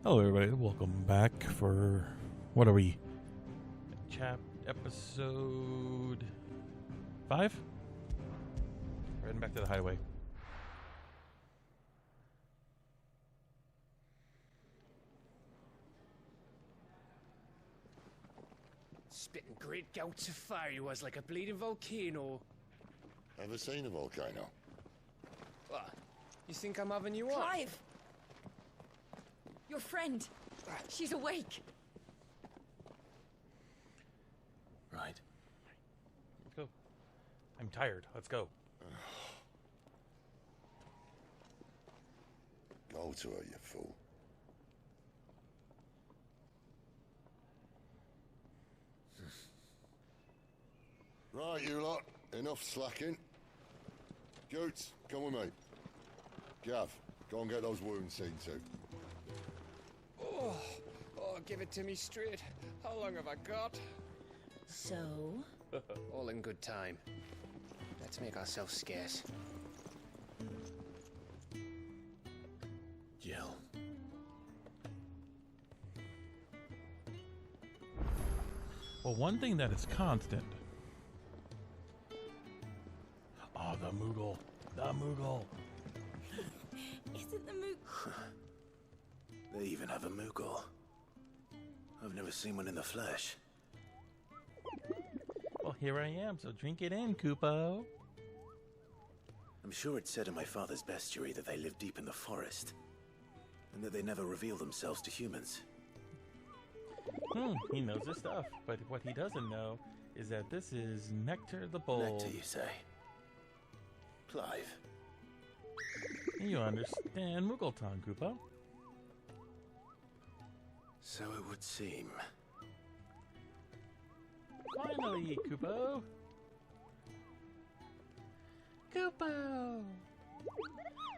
Hello, everybody. Welcome back for what are we? Episode 5. We're heading back to the highway. Spitting great gouts of fire he was, like a bleeding volcano. Ever seen a volcano? What? You think I'm having you on? Clive! Your friend. She's awake. Right. Let's go. I'm tired. Let's go. Go to her, you fool. Right, you lot. Enough slacking. Goots, come with me. Gav, go and get those wounds seen to. Oh, give it to me straight. How long have I got? So? All in good time. Let's make ourselves scarce. Jill. Well, one thing that is constant. Oh, the Moogle. The Moogle. Is it the Mook? They even have a Moogle. I've never seen one in the flesh. Well, here I am, so drink it in, Kupo. I'm sure it said in my father's bestiary that they live deep in the forest, and that they never reveal themselves to humans. He knows his stuff, but what he doesn't know is that this is Nectar the Bold. Nectar, you say? Clive. You understand Moogle tongue, Kupo. So it would seem. Finally, Kupo! Kupo!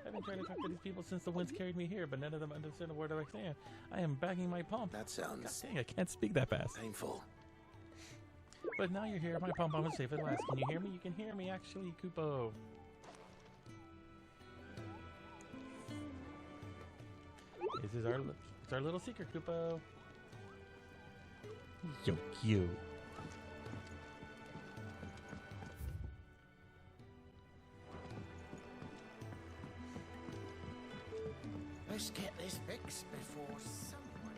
I've been trying to talk to these people since the winds carried me here, but none of them understand a word I say. I am bagging my pump. That sounds God dang, I can't speak that fast. painful. But now you're here, my pump is safe at last. Can you hear me? You can hear me, actually, Kupo. This is our little secret, Kupo. Yo, cute. Let's get this fixed before someone...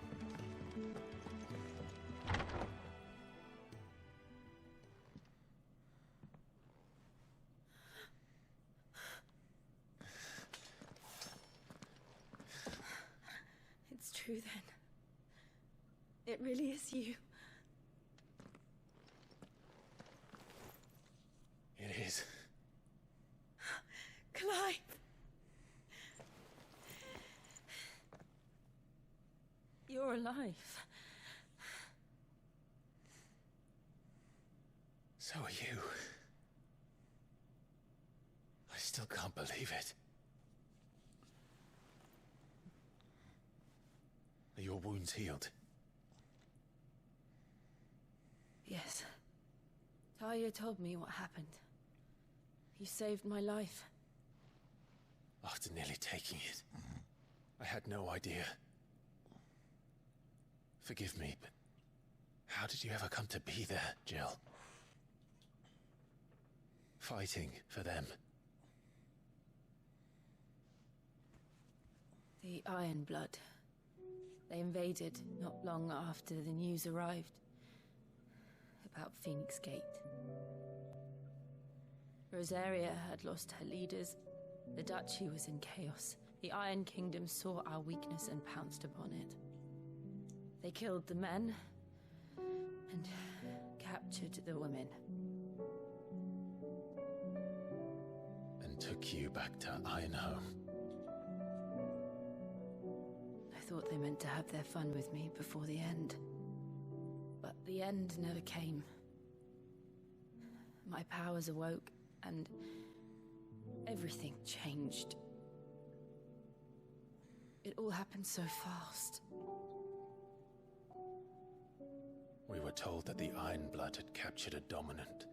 It's true then. It really is you. It is. Clive! You're alive. So are you. I still can't believe it. Are your wounds healed? Yes. Talia told me what happened. You saved my life. After nearly taking it, I had no idea. Forgive me, but how did you ever come to be there, Jill? Fighting for them. The Iron Blood. They invaded not long after the news arrived about Phoenix Gate. Rosaria had lost her leaders. The Duchy was in chaos. The Iron Kingdom saw our weakness and pounced upon it. They killed the men and captured the women. And took you back to Ironhome. I thought they meant to have their fun with me before the end. But the end never came. My powers awoke, and everything changed. It all happened so fast. We were told that the Iron Blood had captured a dominant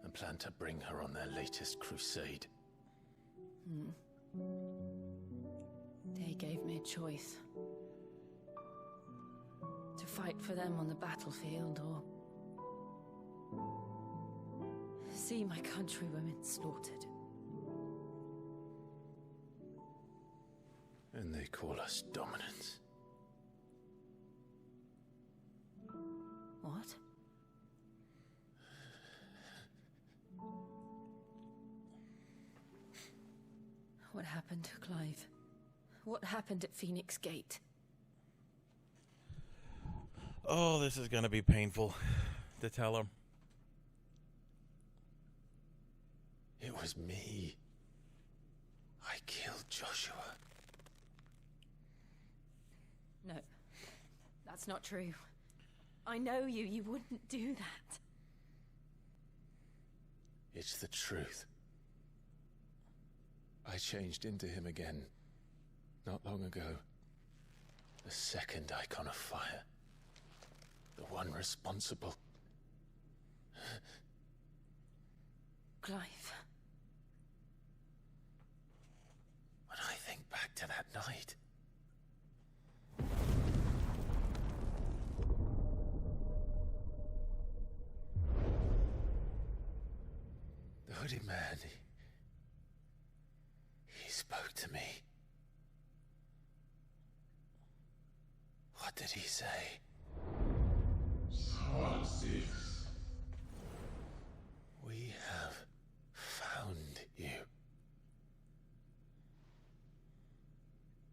and planned to bring her on their latest crusade. They gave me a choice. fight for them on the battlefield or see my countrywomen slaughtered. And they call us dominants. What? What happened to Clive? What happened at Phoenix Gate? Oh, this is gonna be painful to tell him. It was me. I killed Joshua. No, that's not true. I know you. You wouldn't do that. It's the truth. I changed into him again, not long ago. The second icon of fire. The one responsible. Clive. When I think back to that night... The hooded man, he spoke to me. What did he say? We have found you.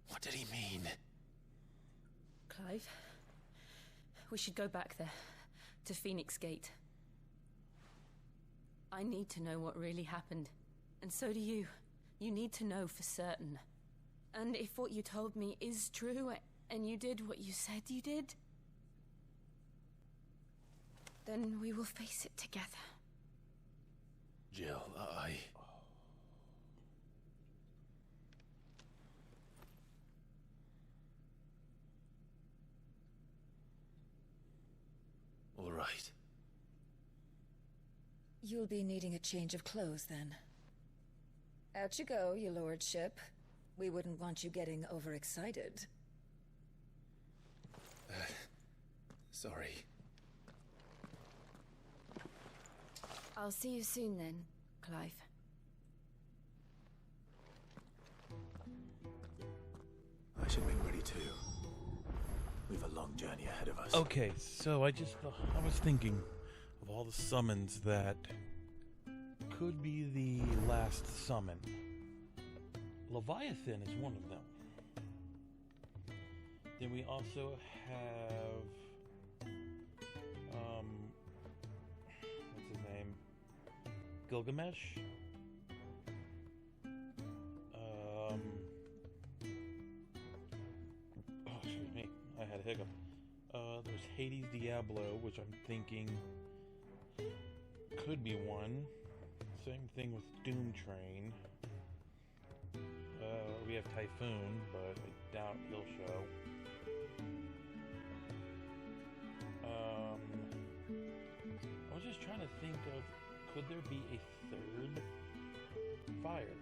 What did he mean? Clive, we should go back there, to Phoenix Gate. I need to know what really happened, and so do you. You need to know for certain. And if what you told me is true, and you did what you said you did, then we will face it together. Jill, All right. You'll be needing a change of clothes, then. Out you go, your lordship. We wouldn't want you getting overexcited. Sorry. I'll see you soon then, Clive. I should make ready too. We've a long journey ahead of us. Okay, so I was thinking of all the summons that could be the last summon. Leviathan is one of them. Then we also have what's his name? Gilgamesh. Excuse me, I had a hiccup. There's Hades Diablo, which I'm thinking could be one. Same thing with Doom Train. We have Typhoon, but I doubt he'll show. I was just trying to think of, could there be a third fire?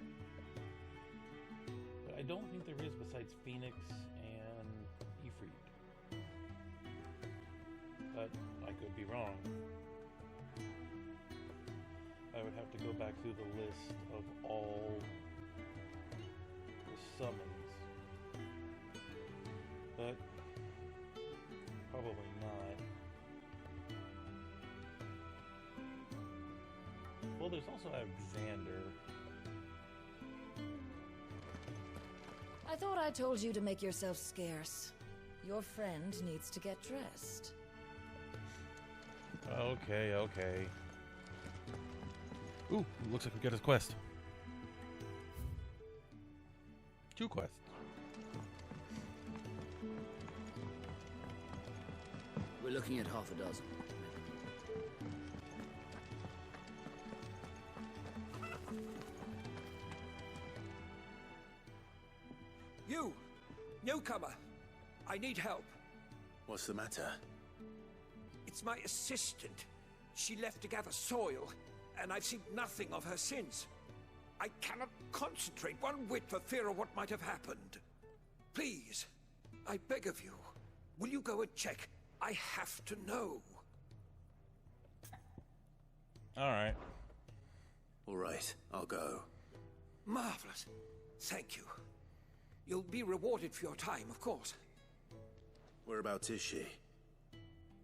But I don't think there is besides Phoenix and Ifrit. But I could be wrong. I would have to go back through the list of all the summons. But probably not. Well, there's also Alexander. I thought I told you to make yourself scarce. Your friend needs to get dressed. Okay. Ooh, looks like we got his quest. 2 quests. We're looking at half a dozen. You! Newcomer! I need help. What's the matter? It's my assistant. She left to gather soil, and I've seen nothing of her since. I cannot concentrate one whit for fear of what might have happened. Please, I beg of you, will you go and check? I have to know. All right. All right, I'll go. Marvelous. Thank you. You'll be rewarded for your time, of course. Whereabouts is she?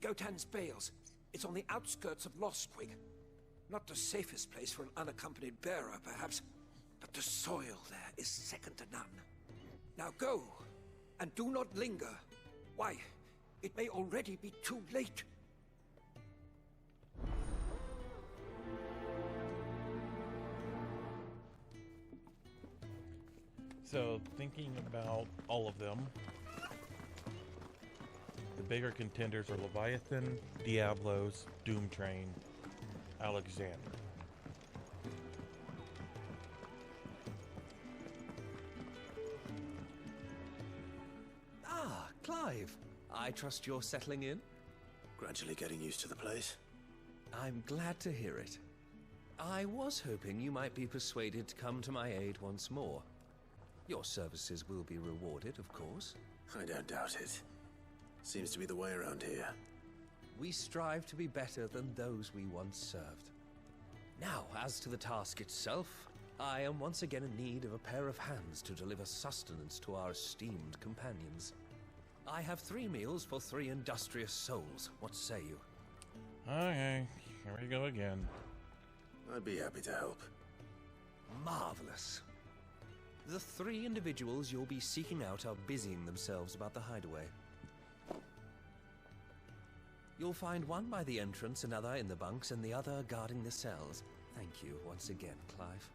Gotan's Bales. It's on the outskirts of Lostwig. Not the safest place for an unaccompanied bearer, perhaps, but the soil there is second to none. Now go, and do not linger. Why, it may already be too late. So, thinking about all of them, the bigger contenders are Leviathan, Diablos, Doomtrain, Alexander. Ah, Clive. I trust you're settling in? Gradually getting used to the place. I'm glad to hear it. I was hoping you might be persuaded to come to my aid once more. Your services will be rewarded, of course. I don't doubt it. Seems to be the way around here. We strive to be better than those we once served. Now, as to the task itself, I am once again in need of a pair of hands to deliver sustenance to our esteemed companions. I have 3 meals for 3 industrious souls. What say you? Okay, here we go again. I'd be happy to help. Marvelous. The 3 individuals you'll be seeking out are busying themselves about the hideaway. You'll find one by the entrance, another in the bunks, and the other guarding the cells. Thank you once again, Clive.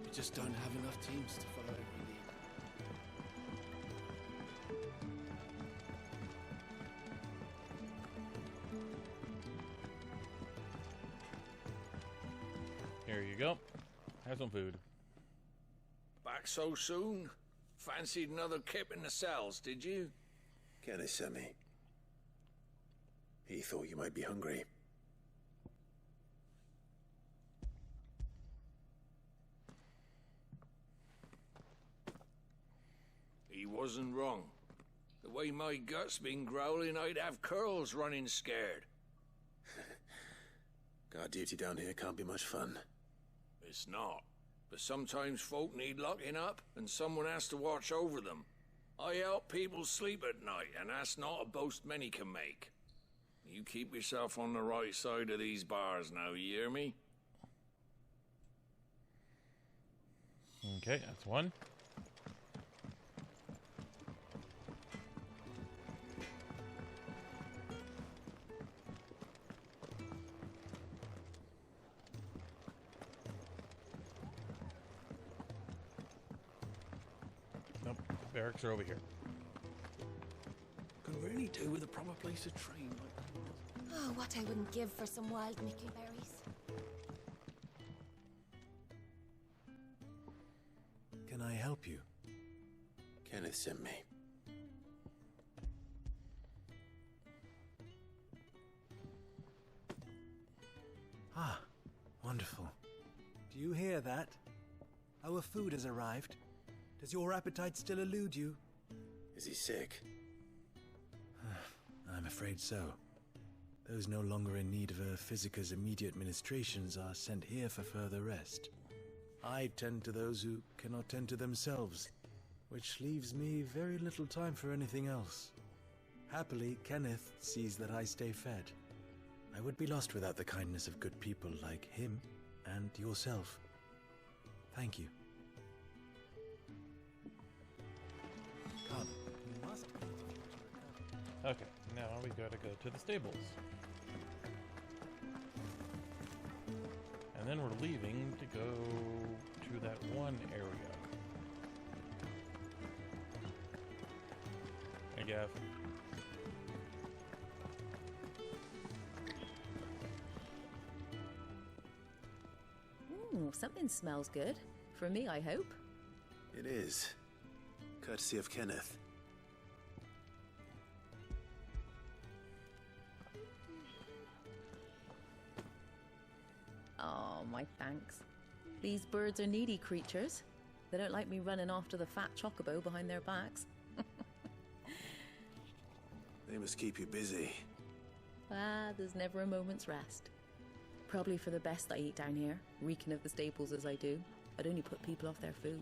We just don't have enough teams to follow every lead. Here you go. Have some food. Back so soon? Fancied another kip in the cells, did you? Kenneth sent me. He thought you might be hungry. He wasn't wrong. The way my gut's been growling, I'd have curls running scared. Guard duty down here can't be much fun. It's not. But sometimes folk need locking up, and someone has to watch over them. I help people sleep at night, and that's not a boast many can make. You keep yourself on the right side of these bars now, you hear me? Okay, that's one. Nope, barracks are over here. Could really do with a proper place to train like that. Oh, what I wouldn't give for some wild mickleberries. Can I help you? Kenneth sent me. Ah, wonderful. Do you hear that? Our food has arrived. Does your appetite still elude you? Is he sick? I'm afraid so. Those no longer in need of a physicus immediate ministrations are sent here for further rest. I tend to those who cannot tend to themselves, which leaves me very little time for anything else. Happily, Kenneth sees that I stay fed. I would be lost without the kindness of good people like him and yourself. Thank you. Come, you must eat if you want to recover. Okay, now we gotta go to the stables. And then we're leaving to go to that one area. Hey, Gav. Ooh, something smells good. For me, I hope. It is. Courtesy of Kenneth. Oh, my thanks. These birds are needy creatures. They don't like me running after the fat chocobo behind their backs. They must keep you busy. Ah, there's never a moment's rest. Probably for the best I eat down here, reeking of the staples as I do. I'd only put people off their food.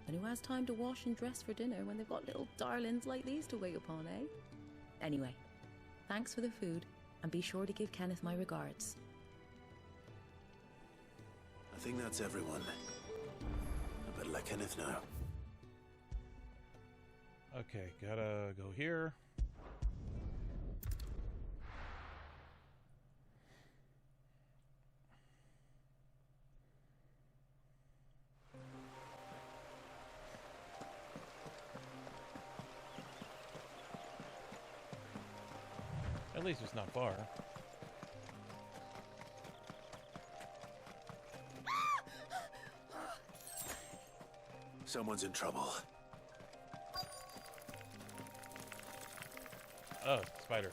And who has time to wash and dress for dinner when they've got little darlings like these to wait upon, eh? Anyway, thanks for the food, and be sure to give Kenneth my regards. I think that's everyone. I better let Kenneth know. Okay, gotta go here. At least it's not far. Someone's in trouble. Oh, spider.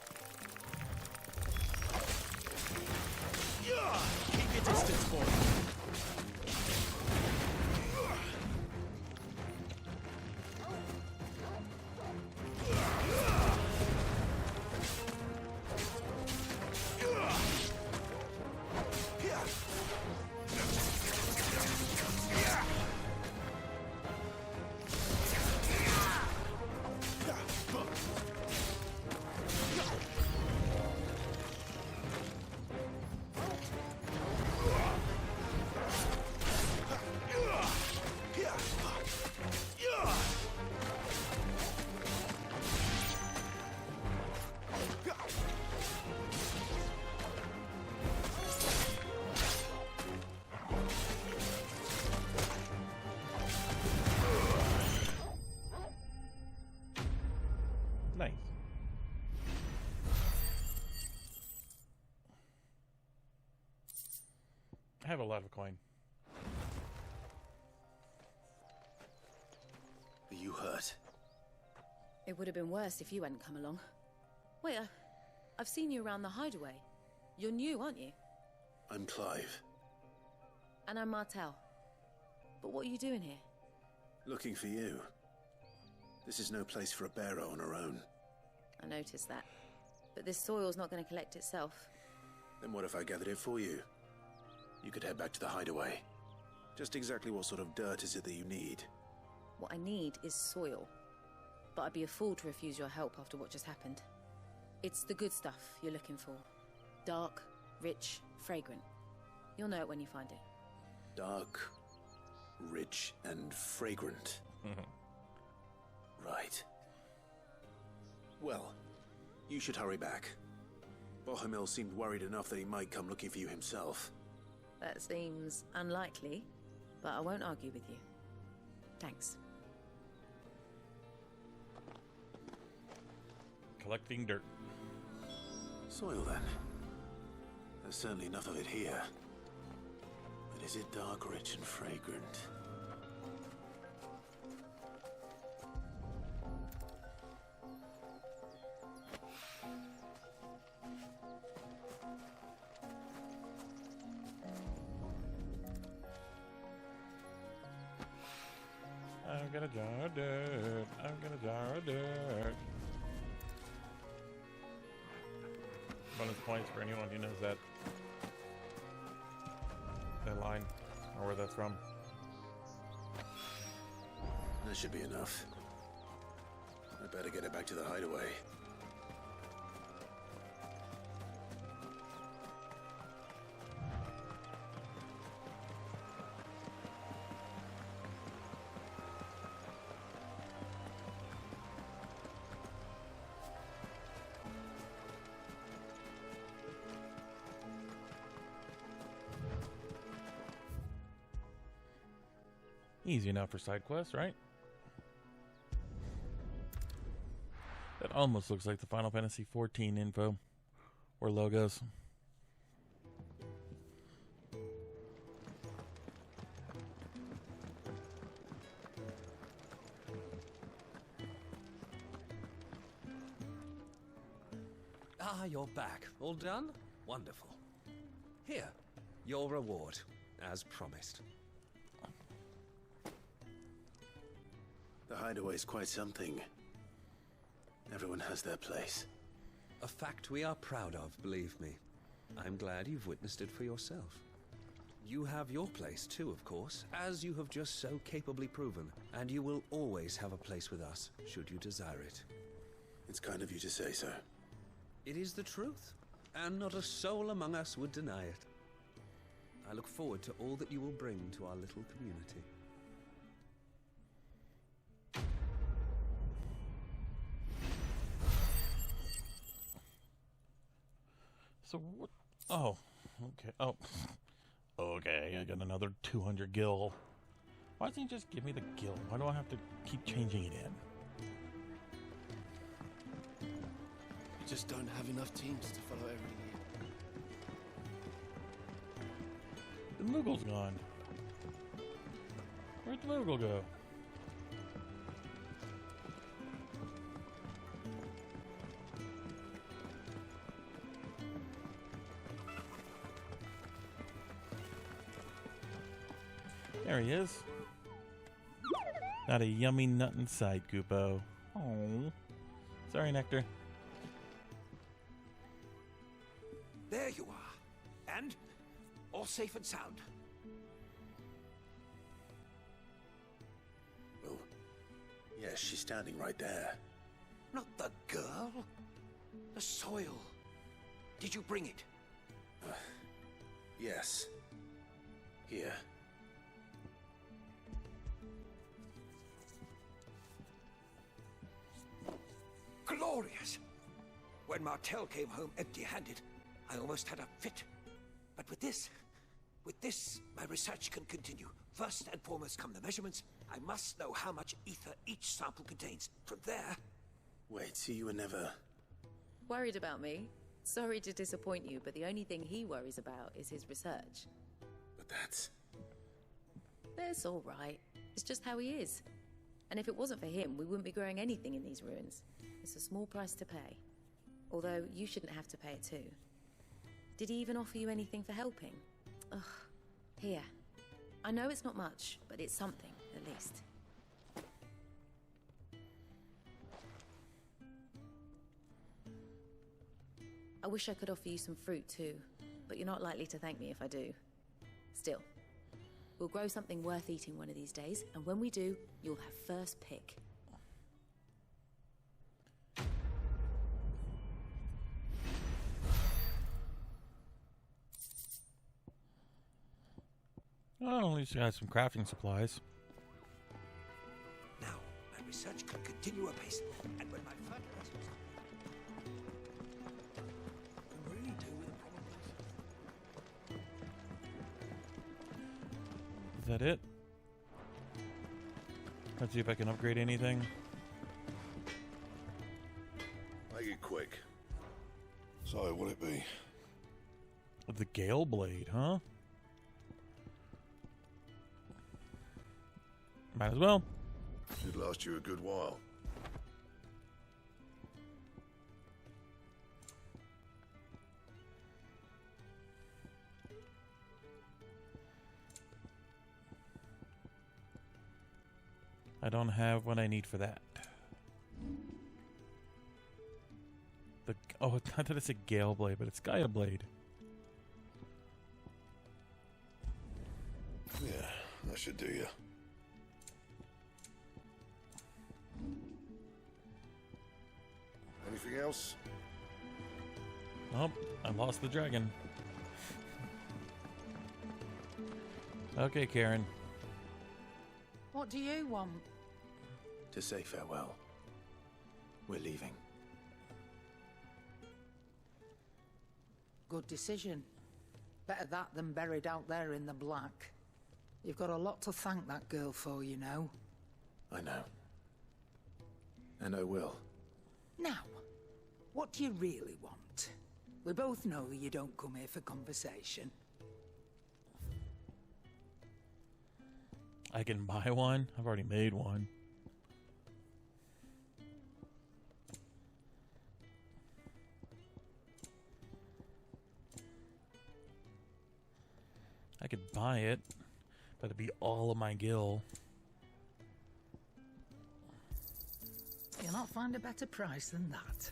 Keep your distance, boy. Nice. I have a lot of coin. Are you hurt? It would have been worse if you hadn't come along. Wait, I've seen you around the hideaway. You're new, aren't you? I'm Clive. And I'm Martel. But what are you doing here? Looking for you. This is no place for a bearer on her own. I noticed that. But this soil's not going to collect itself. Then what if I gathered it for you? You could head back to the hideaway. Just exactly what sort of dirt is it that you need? What I need is soil. But I'd be a fool to refuse your help after what just happened. It's the good stuff you're looking for. Dark, rich, fragrant. You'll know it when you find it. Dark, rich, and fragrant. Right. Well, you should hurry back. Bohemil seemed worried enough that he might come looking for you himself. That seems unlikely, but I won't argue with you. Thanks. Collecting dirt. Soil, then. There's certainly enough of it here. But is it dark, rich, and fragrant? I've got a jar of dirt. I've got a jar of dirt. Bonus points for anyone who knows that line or where that's from. That should be enough. I better get it back to the hideaway. Easy enough for side quests, right? That almost looks like the Final Fantasy XIV info or logos. Ah, you're back. All done? Wonderful. Here, Your reward, as promised. The hideaway's quite something. Everyone has their place. A fact we are proud of, believe me. I'm glad you've witnessed it for yourself. You have your place too, of course, as you have just so capably proven, and you will always have a place with us, should you desire it. It's kind of you to say so. It is the truth, and not a soul among us would deny it. I look forward to all that you will bring to our little community. So what? Oh, okay. Oh, okay. I got another 200 gil. Why doesn't he just give me the gil? Why do I have to keep changing it in? We just don't have enough teams to follow every lead. The Moogle's gone. Where'd the Moogle go? There he is. Not a yummy nut in sight, Goopo. Oh, sorry, Nectar. There you are. And all safe and sound. Oh, yes, she's standing right there. Not the girl. The soil. Did you bring it? Yes. Here. Glorious! When Martel came home empty-handed, I almost had a fit. But with this, my research can continue. First and foremost come the measurements. I must know how much ether each sample contains. From there... Wait, so you were never... Worried about me? Sorry to disappoint you, but the only thing he worries about is his research. But that's... That's all right. It's just how he is. And if it wasn't for him, we wouldn't be growing anything in these ruins. It's a small price to pay. Although, you shouldn't have to pay it too. Did he even offer you anything for helping? Ugh. Here. I know it's not much, but it's something, at least. I wish I could offer you some fruit too, but you're not likely to thank me if I do. Still, we'll grow something worth eating one of these days, and when we do, you'll have first pick. Well, at least I got some crafting supplies. Now, my research can continue apace, and when my fertilizers can really do with the problem. Is that it? Let's see if I can upgrade anything. Make it quick. So, what'll it be? The Gale Blade, huh? Might as well. Should last you a good while. I don't have what I need for that. Oh, not that it's a Gale Blade, but it's Gaia Blade. Yeah, that should do you. Anything else? Oh, I lost the dragon. Okay, Karen. What do you want? To say farewell. We're leaving. Good decision. Better that than buried out there in the black. You've got a lot to thank that girl for, you know. I know. And I will. Now, what do you really want? We both know you don't come here for conversation. I can buy one? I've already made one. I could buy it, but it'd be all of my gil. You'll not find a better price than that.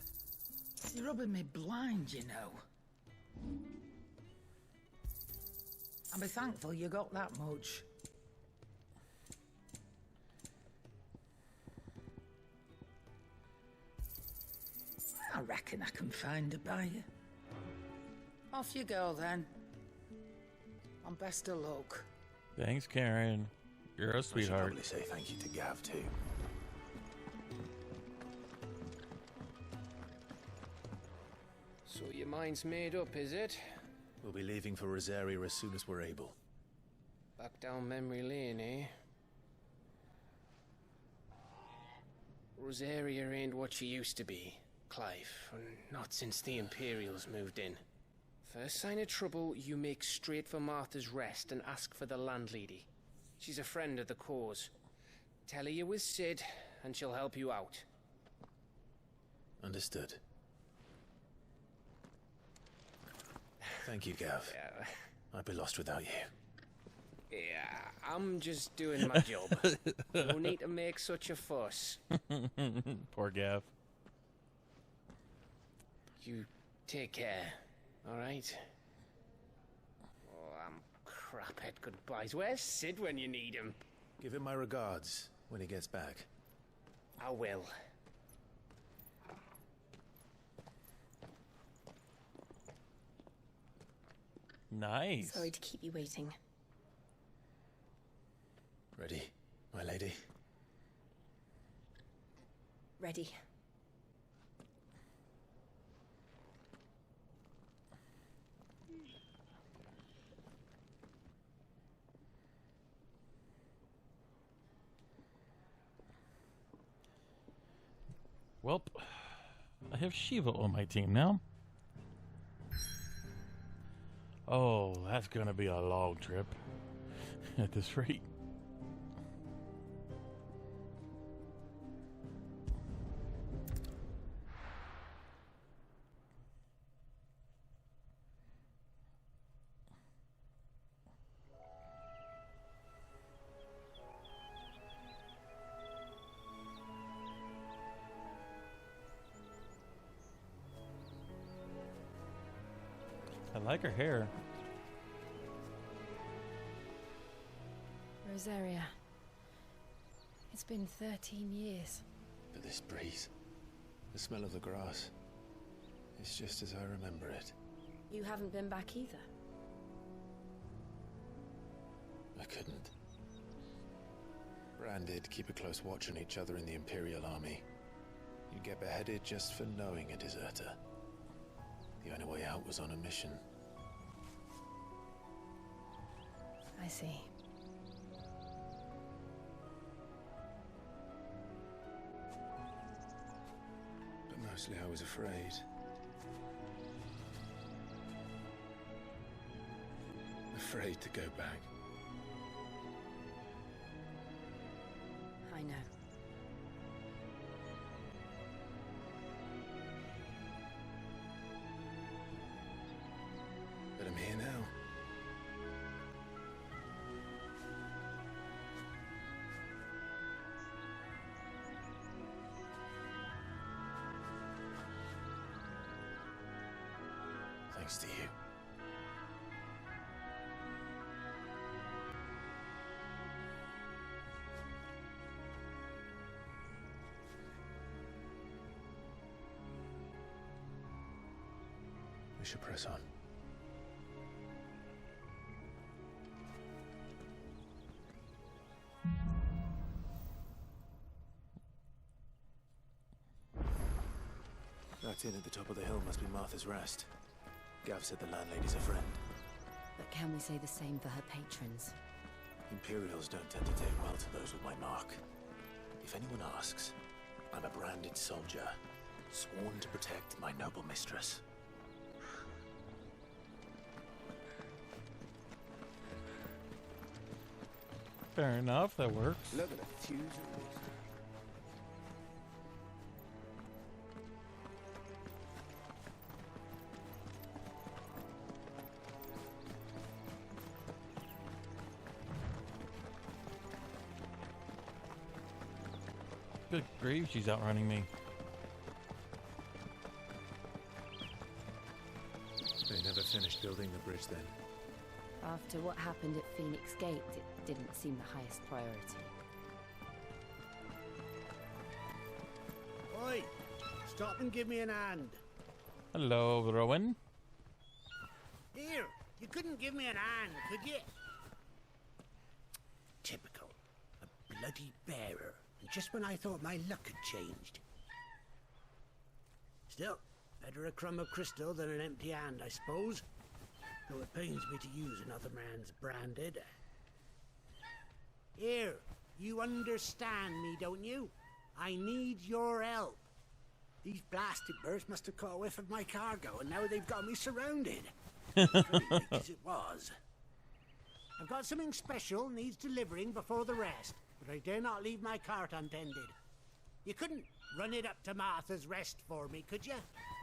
You're rubbing me blind, you know. I'll be thankful you got that much. I reckon I can find a buyer. Off you go, then. And best of luck. Thanks, Karen. You're a sweetheart. I should probably say thank you to Gav, too. So your mind's made up, is it? We'll be leaving for Rosaria as soon as we're able. Back down memory lane, eh? Rosaria ain't what she used to be, Clive. Not since the Imperials moved in. First sign of trouble, you make straight for Martha's Rest and ask for the landlady. She's a friend of the cause. Tell her you're with Sid, and she'll help you out. Understood. Thank you, Gav. Yeah. I'd be lost without you. Yeah, I'm just doing my job. No need to make such a fuss. Poor Gav. You take care, alright? Oh, I'm crap at goodbyes. Where's Sid when you need him? Give him my regards when he gets back. I will. Nice. Sorry to keep you waiting. Ready, my lady? Ready. Welp, I have Shiva on my team now. Oh, that's gonna be a long trip at this rate. I like her hair. Rosaria. It's been 13 years. But this breeze, the smell of the grass, it's just as I remember it. You haven't been back either. I couldn't. Bran did keep a close watch on each other in the Imperial Army. You'd get beheaded just for knowing a deserter. The only way out was on a mission. I see. But mostly I was afraid. Afraid to go back. I know. But I'm here now. Thanks to you. We should press on. That inn at the top of the hill must be Martha's Rest. Gav said the landlady's a friend. But can we say the same for her patrons? Imperials don't tend to take well to those with my mark. If anyone asks, I'm a branded soldier, sworn to protect my noble mistress. Fair enough, that works. Look at a fuse. Good grief, she's outrunning me. They never finished building the bridge then. After what happened at Phoenix Gate, it didn't seem the highest priority. Oi! Stop and give me an hand. Hello, Rowan. Here, you couldn't give me an hand, could you? Typical. A bloody bearer. And just when I thought my luck had changed. Still, better a crumb of crystal than an empty hand, I suppose. Though it pains me to use another man's branded. Here, you understand me, don't you? I need your help. These blasted birds must have caught a whiff of my cargo, and now they've got me surrounded. Pretty late as it was. I've got something special needs delivering before the rest, but I dare not leave my cart untended. You couldn't run it up to Martha's Rest for me, could you?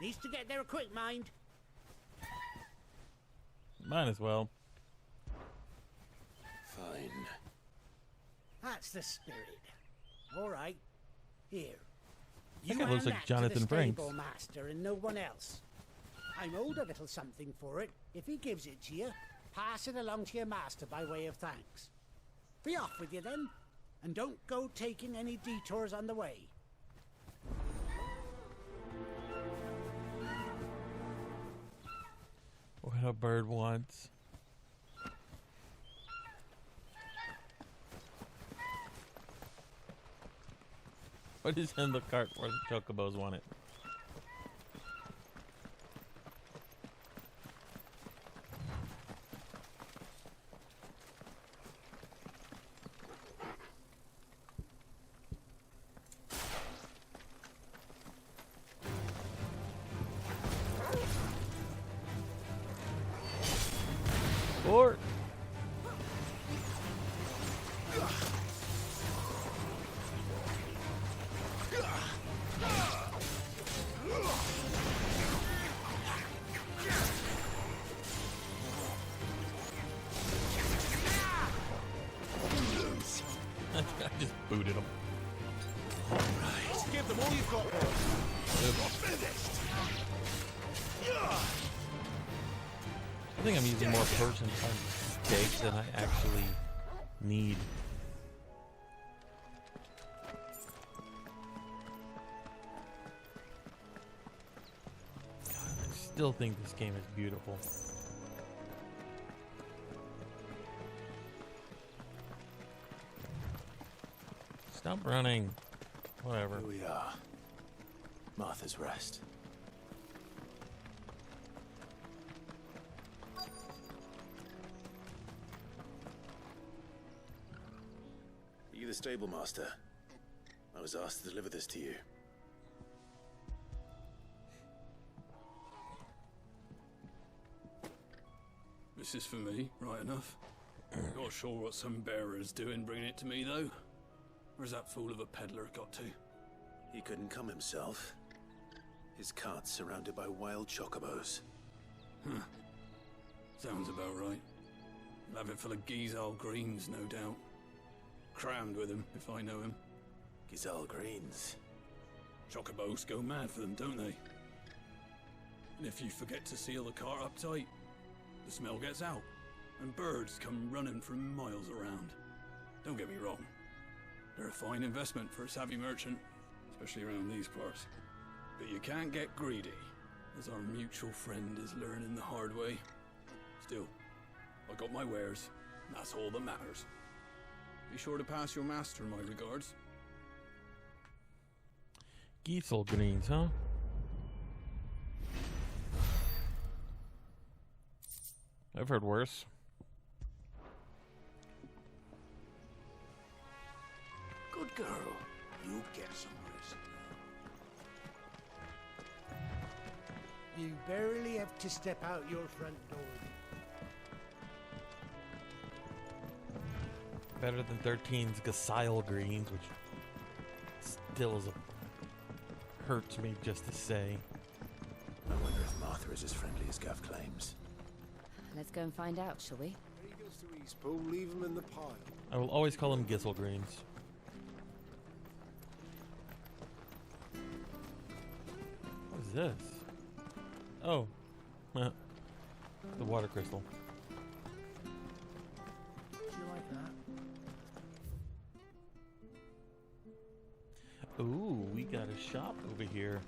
Needs to get there quick, mind. Might as well. Fine. That's the spirit. All right. Here. That guy looks like Jonathan Franks. Stable master and no one else. I'm owed a little something for it. If he gives it to you, pass it along to your master by way of thanks. Be off with you then, and don't go taking any detours on the way. What a bird wants. What is in the cart where the chocobos want it? Or I just booted him. Right. Give them all you've got, boys. Finished. I think I'm using more potions on stakes than I actually need. I still think this game is beautiful. Stop running. Whatever. Here we are. Martha's Rest. Are you the stable master? I was asked to deliver this to you. This is for me, right enough. Not sure what some bearer's doing bringing it to me, though. Where's that fool of a peddler got to? He couldn't come himself. His cart's surrounded by wild chocobos. Huh. Sounds about right. He'll have it full of Gizal greens, no doubt. Crammed with him, if I know him. Gizal greens? Chocobos go mad for them, don't they? And if you forget to seal the cart up tight, the smell gets out, and birds come running from miles around. Don't get me wrong. They're a fine investment for a savvy merchant, especially around these parts. But you can't get greedy, as our mutual friend is learning the hard way. Still, I got my wares, and that's all that matters. Be sure to pass your master my regards. Gizal greens, huh? I've heard worse. Good girl. You get some rest now. You barely have to step out your front door. Better than 13's Gazile greens, which still is hurts me just to say. I wonder if Martha is as friendly as Gav claims. Let's go and find out, shall we? When he goes to East Pool, leave him in the pile. I will always call them Gizal greens. this? Oh. The water crystal. Do you like that? Ooh, we got a shop over here.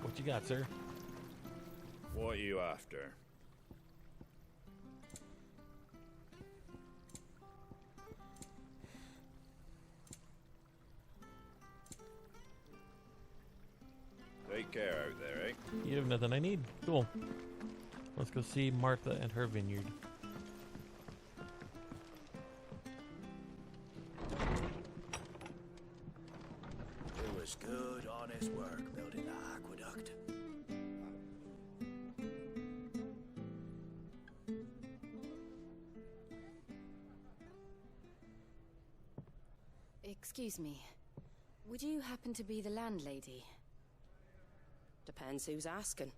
What you got, sir? What are you after? Take care out there, eh? You have nothing I need. Cool. Let's go see Martha and her vineyard. It was good, honest work building the aqueduct. Excuse me. Would you happen to be the landlady? Depends who's asking,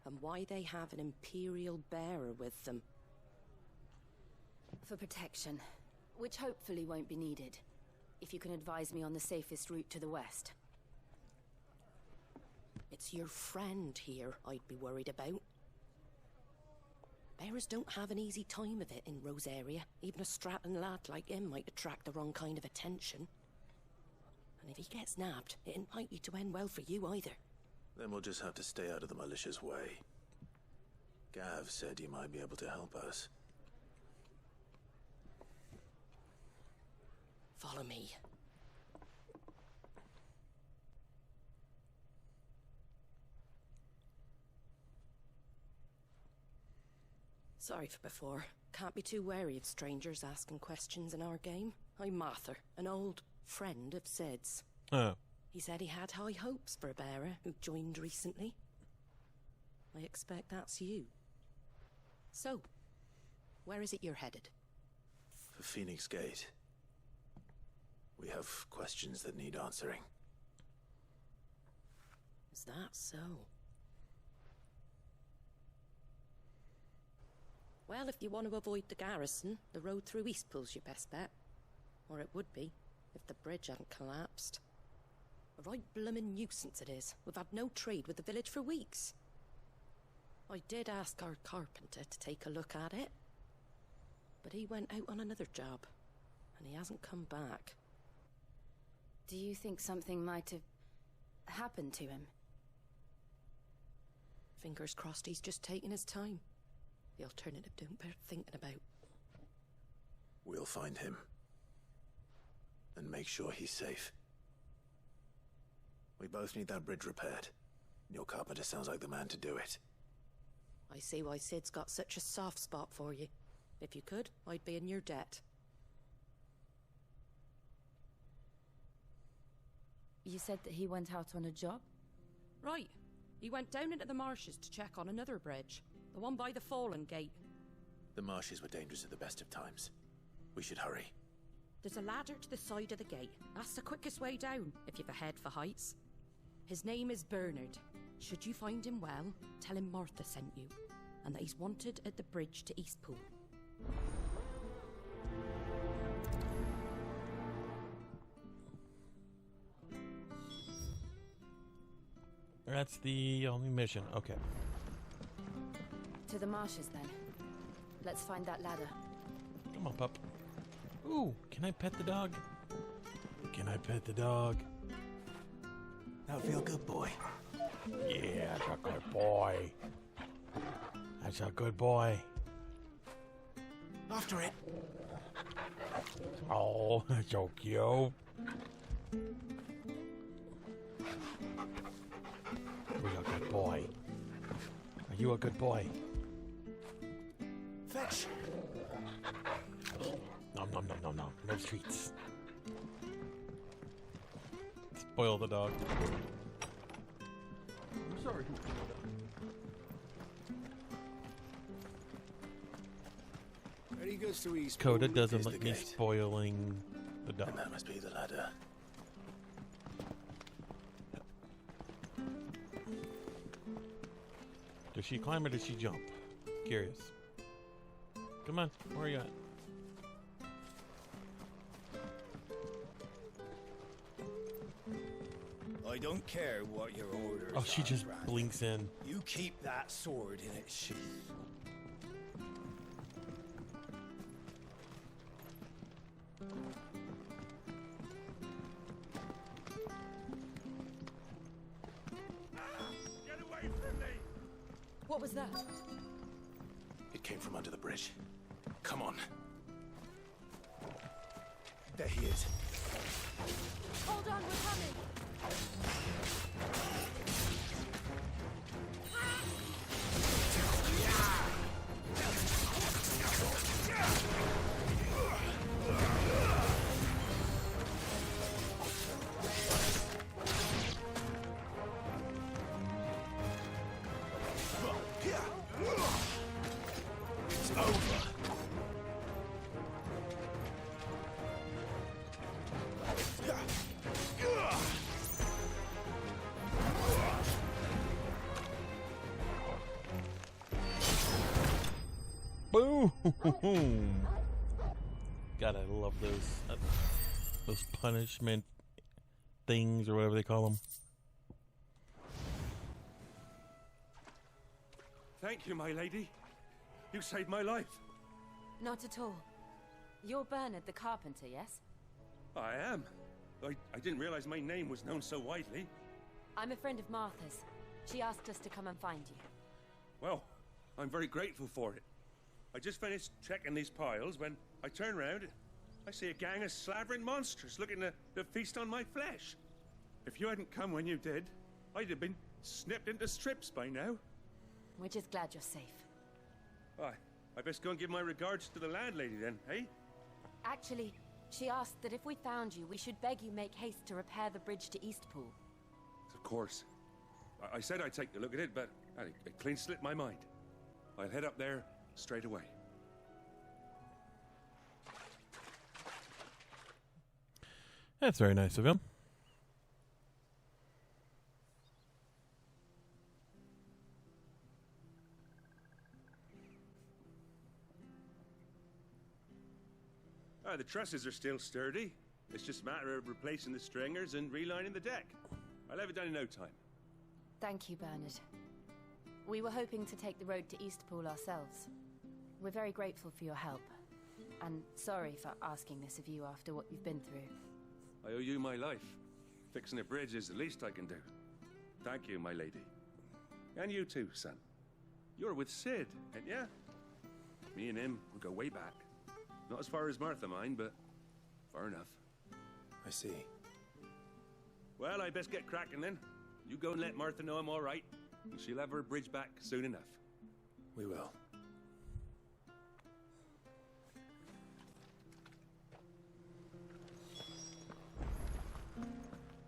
and why they have an Imperial bearer with them. For protection, which hopefully won't be needed. If you can advise me on the safest route to the west. It's your friend here I'd be worried about. Bearers don't have an easy time of it in Rosaria. Even a strapping lad like him might attract the wrong kind of attention. And if he gets nabbed, it ain't likely to end well for you either. Then we'll just have to stay out of the malicious way. Gav said you might be able to help us. Follow me. Sorry for before. Can't be too wary of strangers asking questions in our game. I'm Martha, an old friend of Sid's. Oh. He said he had high hopes for a bearer who joined recently. I expect that's you. So, where is it you're headed? For Phoenix Gate. We have questions that need answering. Is that so? Well, if you want to avoid the garrison, the road through Eastpool's your best bet. Or it would be, if the bridge hadn't collapsed. A right bloomin' nuisance it is. We've had no trade with the village for weeks. I did ask our carpenter to take a look at it. But he went out on another job, and he hasn't come back. Do you think something might have happened to him? Fingers crossed he's just taking his time. The alternative don't bear thinking about. We'll find him. And make sure he's safe. We both need that bridge repaired. Your carpenter sounds like the man to do it. I see why Sid's got such a soft spot for you. If you could, I'd be in your debt. You said that he went out on a job? Right. He went down into the marshes to check on another bridge. The one by the Fallen Gate. The marshes were dangerous at the best of times. We should hurry. There's a ladder to the side of the gate. That's the quickest way down, if you've a head for heights. His name is Bernard. Should you find him well, tell him Martha sent you, and that he's wanted at the bridge to Eastpool. That's the only mission. Okay. To the marshes, then. Let's find that ladder. Come on, pup. Ooh, can I pet the dog? Can I pet the dog? That feel good, boy. Yeah, that's a good boy. That's a good boy. After it. Oh, that's so cute. You're a good boy. Are you a good boy? Fetch. No. No treats. Spoil the dog. I'm sorry. Ready goes to East. Coda doesn't like me spoiling the dog. And that must be the ladder. Does she climb or does she jump? Curious. Come on, where are you at? I don't care what your orders Oh, she are, just Brandon. blinks in. You keep that sword in its sheath. Get away from me! What was that? It came from under the bridge. Come on. There he is. Hold on, we're coming. It's over. Boom! God, I love those punishment things or whatever they call them. Thank you, my lady. You saved my life. Not at all. You're Bernard the carpenter, yes? I am. I didn't realize my name was known so widely. I'm a friend of Martha's. She asked us to come and find you. Well, I'm very grateful for it. I just finished checking these piles when I turn round. I see a gang of slavering monsters looking to feast on my flesh. If you hadn't come when you did, I'd have been snipped into strips by now. We're just glad you're safe. I best go and give my regards to the landlady then, eh? Actually, she asked that if we found you, we should beg you make haste to repair the bridge to Eastpool. Of course. I said I'd take a look at it, but it clean slipped my mind. I'll head up there straight away. That's very nice of him. The trusses are still sturdy. It's just a matter of replacing the stringers and relining the deck. I'll have it done in no time. Thank you, Bernard. We were hoping to take the road to Eastpool ourselves. We're very grateful for your help. And sorry for asking this of you after what you've been through. I owe you my life. Fixing a bridge is the least I can do. Thank you, my lady. And you too, son. You're with Sid, ain't ya? Me and him, we go way back. Not as far as Martha, mind, but far enough. I see. Well, I best get cracking then. You go and let Martha know I'm all right, and she'll have her bridge back soon enough. We will.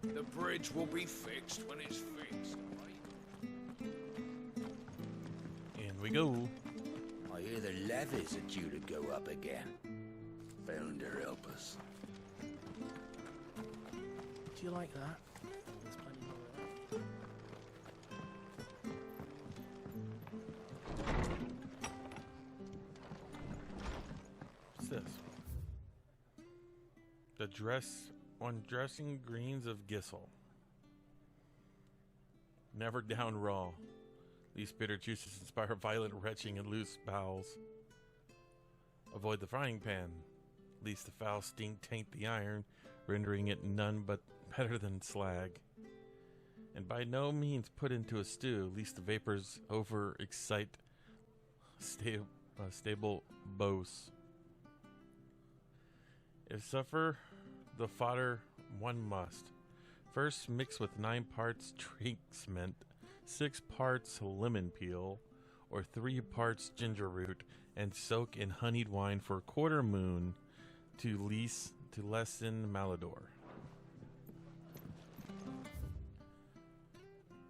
The bridge will be fixed when it's fixed, right? In we go. I hear the levies are due to go up again. Founder help us. Do you like that? There's plenty more of that. What's this? The dressing greens of Gissel. Never down raw. These bitter juices inspire violent retching and loose bowels. Avoid the frying pan, lest the foul stink taint the iron, rendering it none but better than slag. And by no means put into a stew, lest the vapors over-excite stable bose. If suffer the fodder, one must. First mix with 9 parts Trink's mint, 6 parts lemon peel, or 3 parts ginger root, and soak in honeyed wine for a quarter moon to lessen malodor.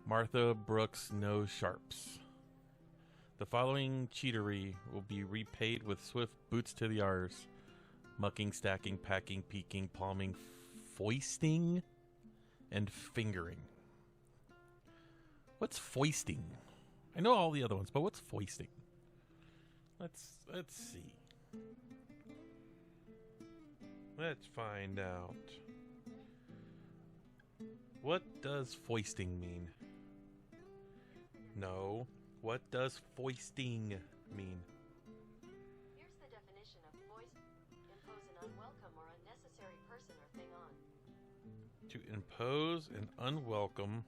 Martha Brooks no sharps. The following cheatery will be repaid with swift boots to the arse. Mucking, stacking, packing, peeking, palming, foisting, and fingering. What's foisting? I know all the other ones, but what's foisting? Let's see. Let's find out. What does foisting mean? No. What does foisting mean? Here's the definition of foist. Impose an unwelcome or unnecessary person or thing on. To impose an unwelcome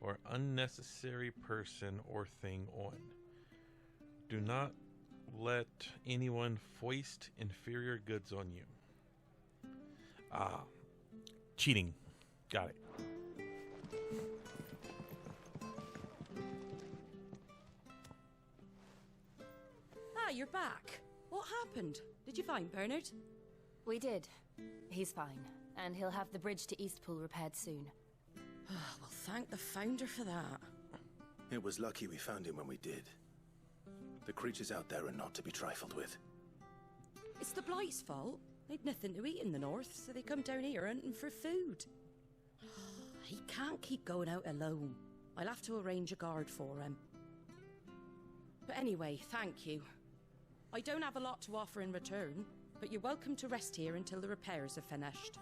or unnecessary person or thing on. Do not let anyone foist inferior goods on you. Ah, cheating. Got it. Ah, you're back. What happened? Did you find Bernard? We did. He's fine, and he'll have the bridge to Eastpool repaired soon. Well, thank the Founder for that. It was lucky we found him when we did. The creatures out there are not to be trifled with. It's the Blight's fault. They'd nothing to eat in the north, so they come down here hunting for food. He can't keep going out alone. I'll have to arrange a guard for him. But anyway, thank you. I don't have a lot to offer in return, but you're welcome to rest here until the repairs are finished.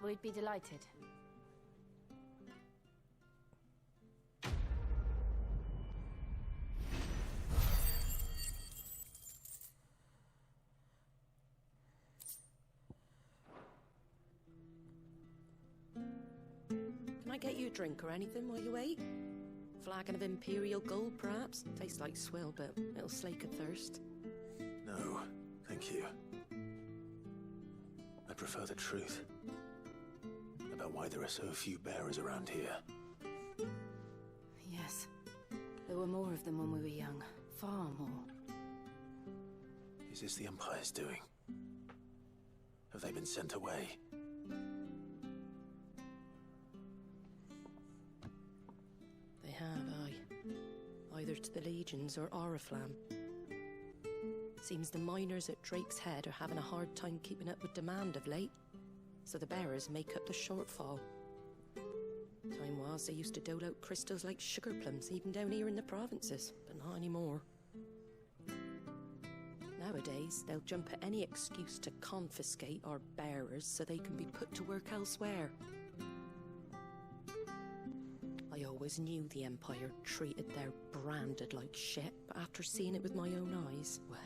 We'd be delighted. Can I get you a drink or anything while you wait? Flagon of Imperial Gold, perhaps? Tastes like swill, but it'll slake a thirst. No, thank you. I prefer the truth. About why there are so few bearers around here. Yes. There were more of them when we were young. Far more. Is this the Empire's doing? Have they been sent away? They have, aye. Either to the Legions or Oriflamme. Seems the miners at Drake's Head are having a hard time keeping up with demand of late, so the bearers make up the shortfall. Time was they used to dole out crystals like sugar plums even down here in the provinces, but not anymore. Nowadays, they'll jump at any excuse to confiscate our bearers so they can be put to work elsewhere. I always knew the Empire treated their branded like shit, but after seeing it with my own eyes, well...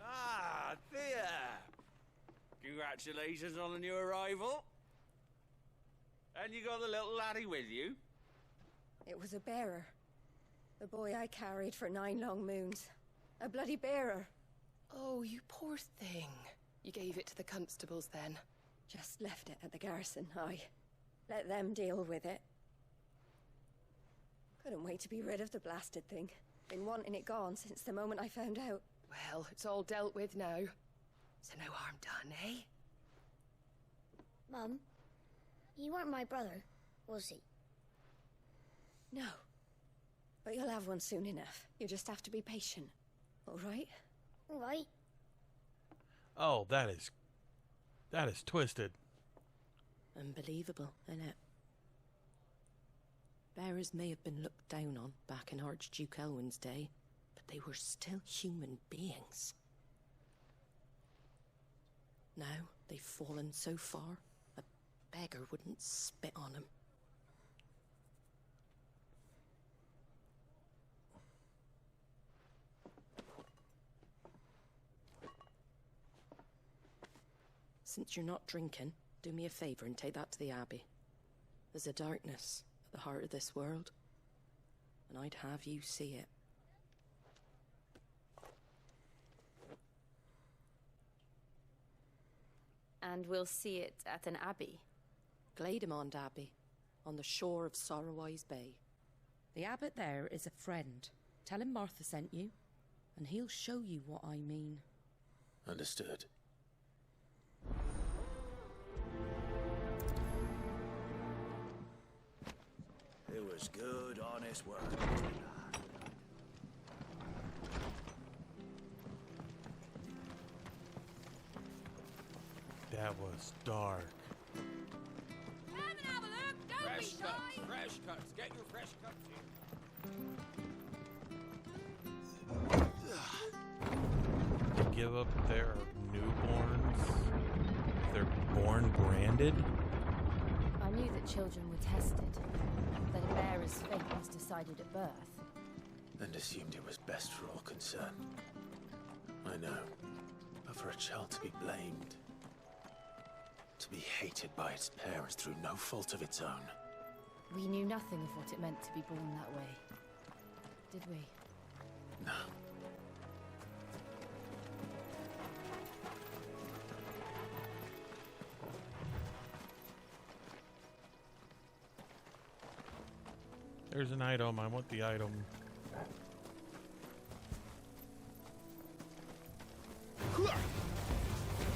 Ah, Thea! Congratulations on the new arrival. And you got the little laddie with you? It was a bearer. The boy I carried for 9 long moons. A bloody bearer. Oh, you poor thing. You gave it to the constables then? Just left it at the garrison, aye. Let them deal with it. Couldn't wait to be rid of the blasted thing. Been wanting it gone since the moment I found out. Well, it's all dealt with now. So no harm done, eh? Mum, you weren't my brother, was he? No. But you'll have one soon enough. You just have to be patient. All right? All right. Oh, that is twisted. Unbelievable, innit? Bearers may have been looked down on back in Archduke Elwin's day, but they were still human beings. Now they've fallen so far, a beggar wouldn't spit on them. Since you're not drinking, do me a favour and take that to the Abbey. There's a darkness at the heart of this world, and I'd have you see it. And we'll see it at an abbey? Glademond Abbey, on the shore of Sorrowwise Bay. The abbot there is a friend. Tell him Martha sent you, and he'll show you what I mean. Understood. It was good, honest work. That was dark. Come and have a look, don't Fresh be cuts, shy! fresh cuts. Get your fresh cuts here. give up their newborns if they're born branded? I knew that children were tested, that a bearer's fate was decided at birth. And assumed it was best for all concerned. I know. But for a child to be blamed, to be hated by its parents through no fault of its own. We knew nothing of what it meant to be born that way, did we? No. There's an item. I want the item.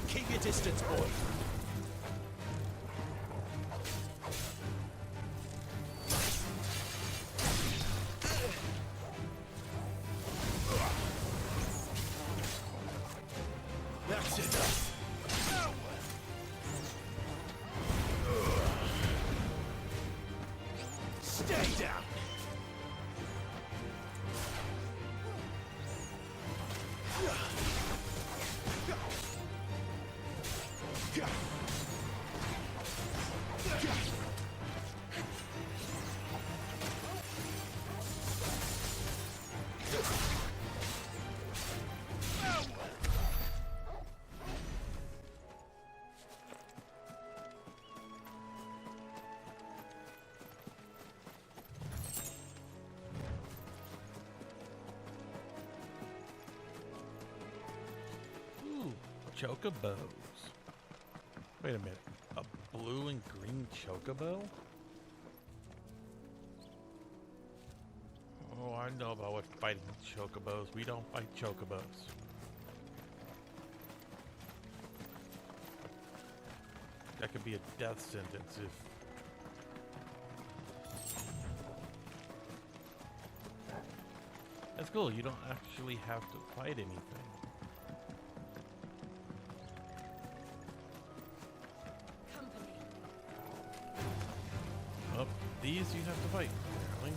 Keep your distance, boy. That's enough. Stay down. Chocobos. Wait a minute. A blue and green chocobo? Oh, I know about what fighting chocobos. We don't fight chocobos. That could be a death sentence if... That's cool. You don't actually have to fight anything. These you have to fight, apparently.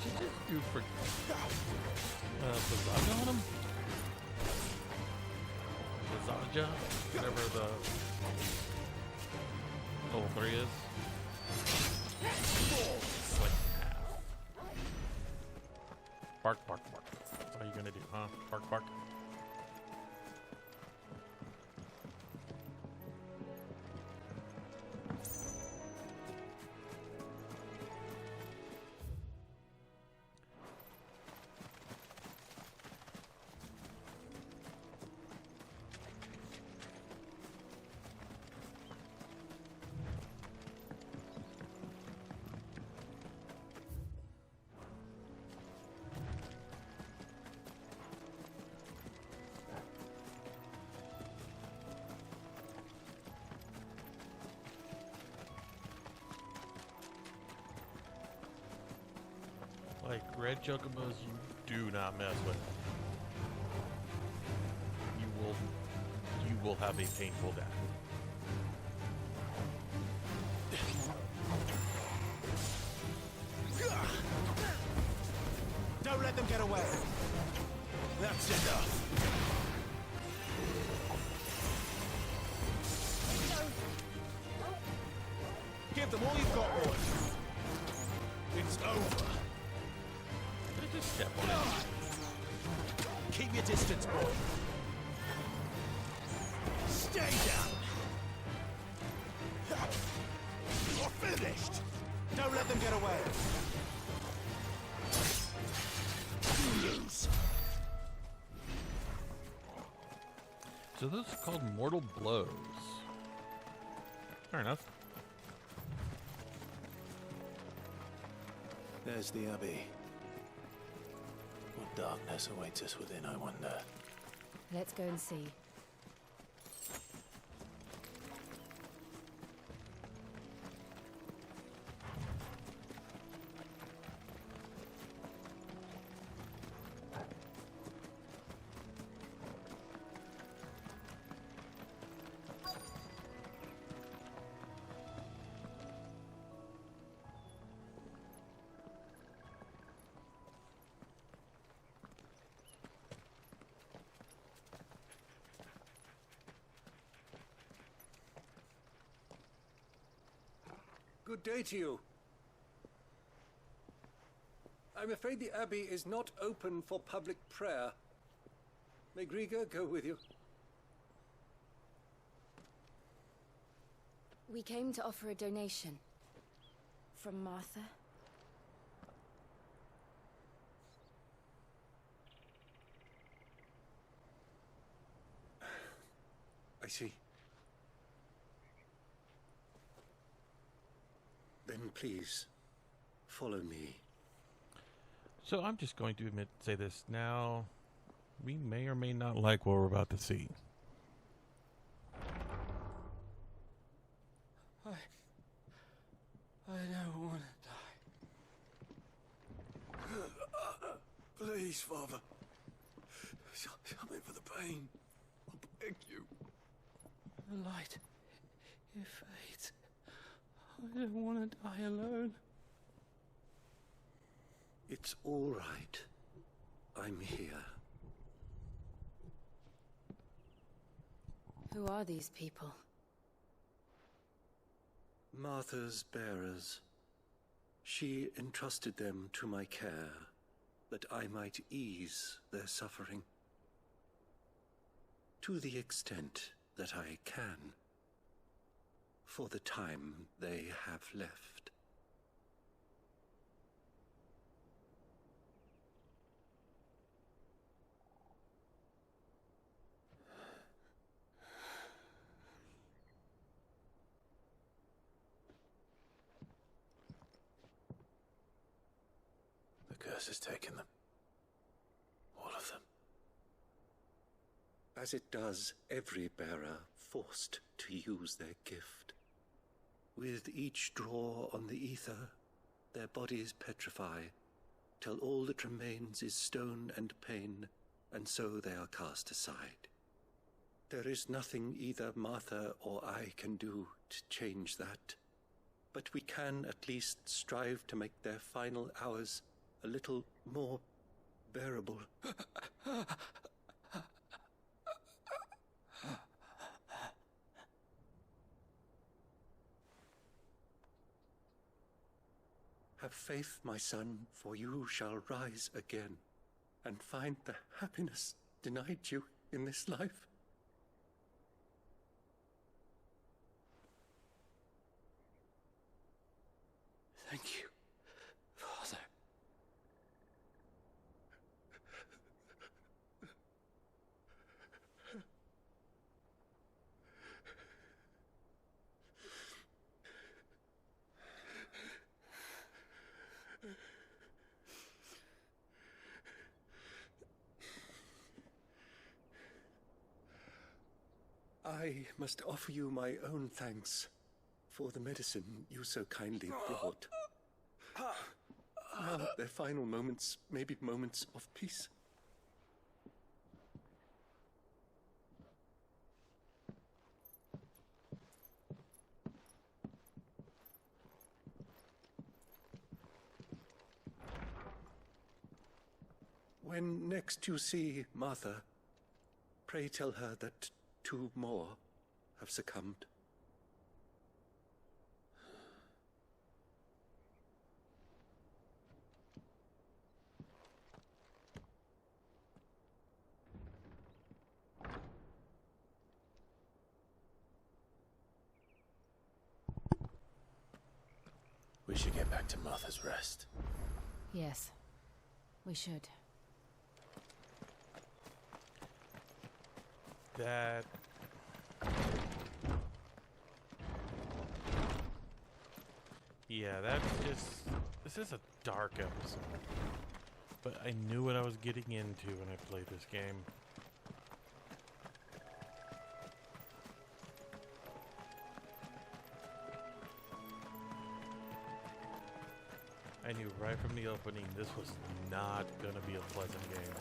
She just do for Bazaja on him? Bazaja? Whatever the level 3 is. It's like half. Bark, bark, bark. That's all you're gonna do, huh? Bark, bark. Like red chocobos, you do not mess with. You will have a painful death. Don't let them get away. That's enough. Give them all you've got, boy. It's over. Just step on it. Keep your distance, boy. Stay down. You're finished. Don't let them get away. You lose. So those are called mortal blows. Fair enough. There's the Abbey. What darkness awaits us within, I wonder. Let's go and see. Good day to you. I'm afraid the Abbey is not open for public prayer. May Griga go with you? We came to offer a donation. From Martha. I see. Then please, follow me. So I'm just going to say this now. We may or may not like what we're about to see. I don't want to die. Please, Father. Help me for the pain. I beg you. The light. It fades. I don't want to die alone. It's all right. I'm here. Who are these people? Martha's bearers. She entrusted them to my care, that I might ease their suffering. To the extent that I can, for the time they have left. The curse has taken them. All of them. As it does every bearer forced to use their gift. With each draw on the ether, their bodies petrify, till all that remains is stone and pain, and so they are cast aside. There is nothing either Martha or I can do to change that, but we can at least strive to make their final hours a little more bearable. Have faith, my son, for you shall rise again, and find the happiness denied you in this life. Thank you, Father. I must offer you my own thanks for the medicine you so kindly brought. Now their final moments may be moments of peace. When next you see Martha, pray tell her that 2 more have succumbed. We should get back to Martha's Rest. Yes, we should. That... Yeah, that's just... This is a dark episode. But I knew what I was getting into when I played this game. I knew right from the opening this was not going to be a pleasant game.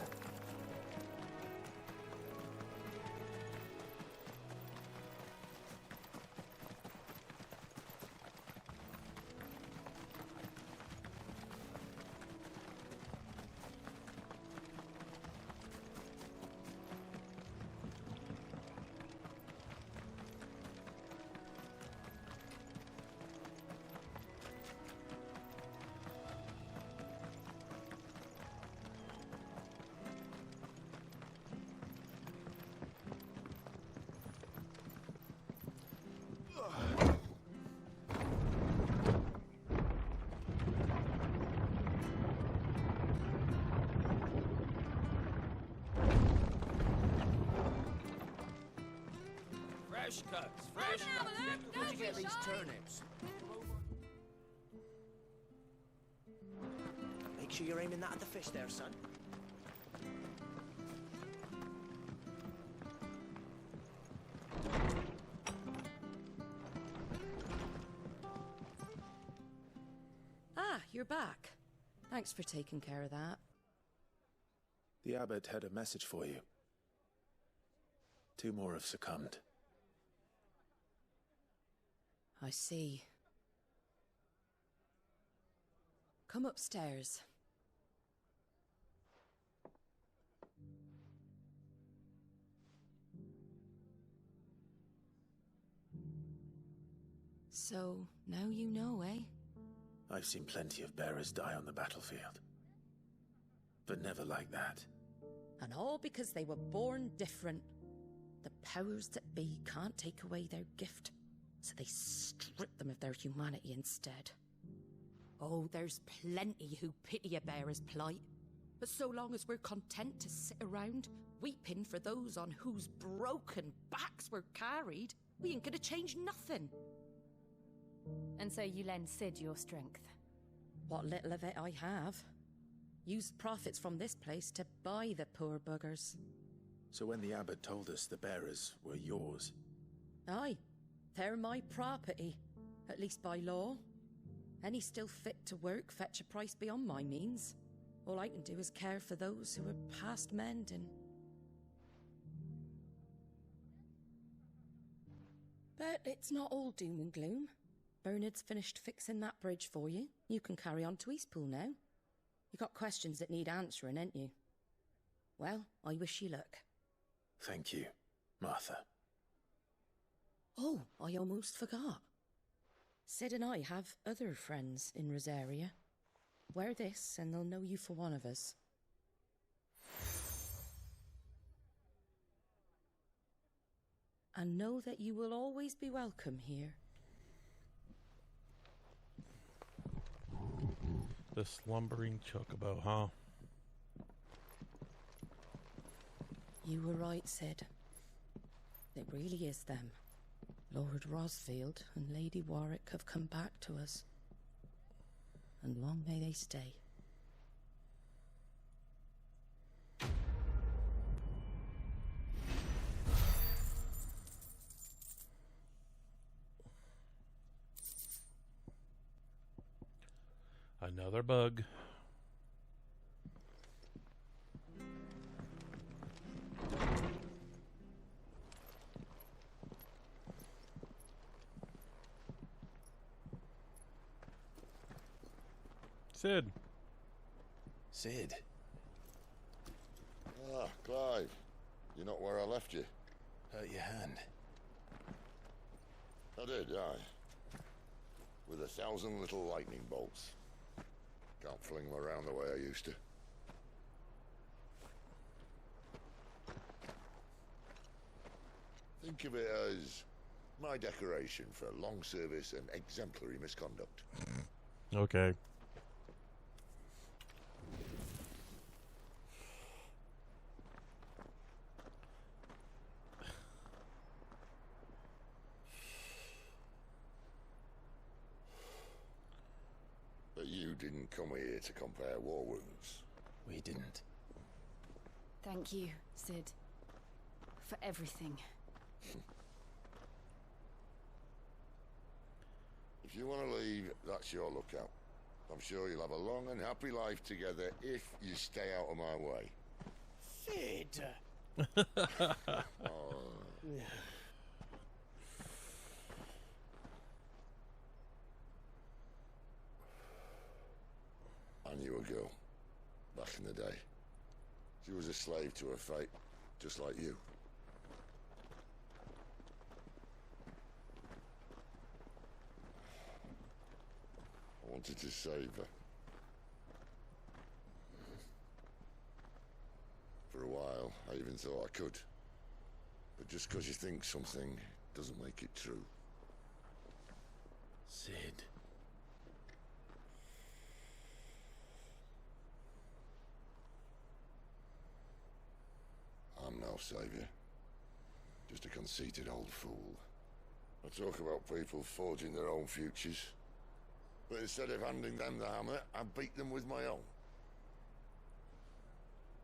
Fresh cuts, fresh cuts. Where'd you get these turnips? Make sure you're aiming that at the fish there, son. Ah, you're back. Thanks for taking care of that. The abbot had a message for you. 2 more have succumbed. I see. Come upstairs. So, now you know, eh? I've seen plenty of bearers die on the battlefield. But never like that. And all because they were born different. The powers that be can't take away their gift, so they strip them of their humanity instead. Oh, there's plenty who pity a bearer's plight. But so long as we're content to sit around, weeping for those on whose broken backs we're carried, we ain't gonna change nothing. And so you lend Sid your strength? What little of it I have. Used profits from this place to buy the poor buggers. So when the abbot told us the bearers were yours... Aye, they're my property, at least by law. Any still fit to work fetch a price beyond my means. All I can do is care for those who are past mending. But it's not all doom and gloom. Bernard's finished fixing that bridge for you. You can carry on to Eastpool now. You got questions that need answering, ain't you? Well, I wish you luck. Thank you, Martha. Oh, I almost forgot. Sid and I have other friends in Rosaria. Wear this and they'll know you for one of us. And know that you will always be welcome here. The slumbering chocobo, huh? You were right, Sid. It really is them. Lord Rosfield and Lady Warwick have come back to us. And long may they stay. Another bug. Sid. Sid? Ah, Clive. You're not where I left you. Hurt your hand. I did, aye. With 1,000 little lightning bolts. Can't fling them around the way I used to. Think of it as my decoration for long service and exemplary misconduct. Okay. But you didn't come here to compare war wounds. We didn't. Thank you, Sid. For everything. If you want to leave, that's your lookout. I'm sure you'll have a long and happy life together if you stay out of my way. Sid! Oh. I knew a girl, back in the day. She was a slave to her fate, just like you. I wanted to save her. For a while, I even thought I could. But just because you think something doesn't make it true. Sid. I'm no savior. Just a conceited old fool. I talk about people forging their own futures. But instead of handing them the hammer, I beat them with my own.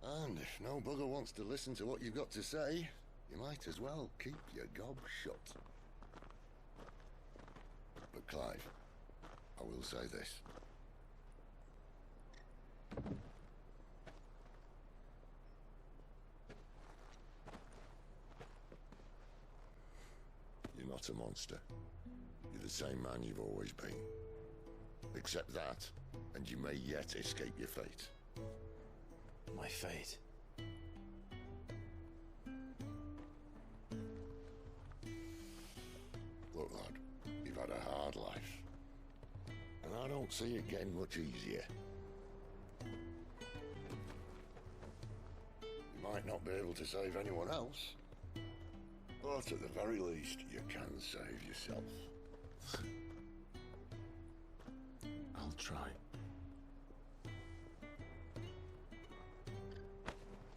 And if no bugger wants to listen to what you've got to say, you might as well keep your gob shut. But Clive, I will say this. You're not a monster. You're the same man you've always been. Accept that, and you may yet escape your fate. My fate? Look, lad, you've had a hard life. And I don't see it getting much easier. You might not be able to save anyone else, but at the very least, you can save yourself. I'll try.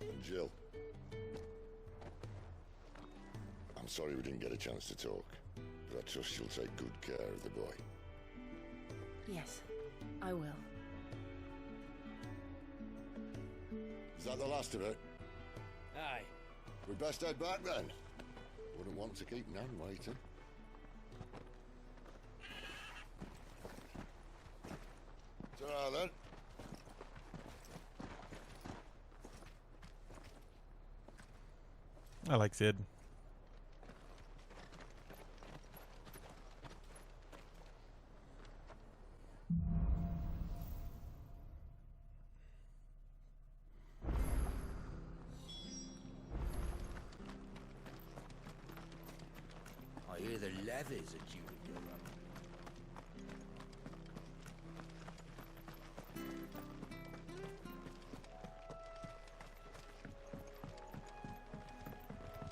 And Jill, I'm sorry we didn't get a chance to talk, but I trust she'll take good care of the boy. Yes, I will. Is that the last of it? Aye. We'd best head back then. Wouldn't want to keep Nan waiting. Ta-ra then. I like Sid. I hear the levies are due to go up.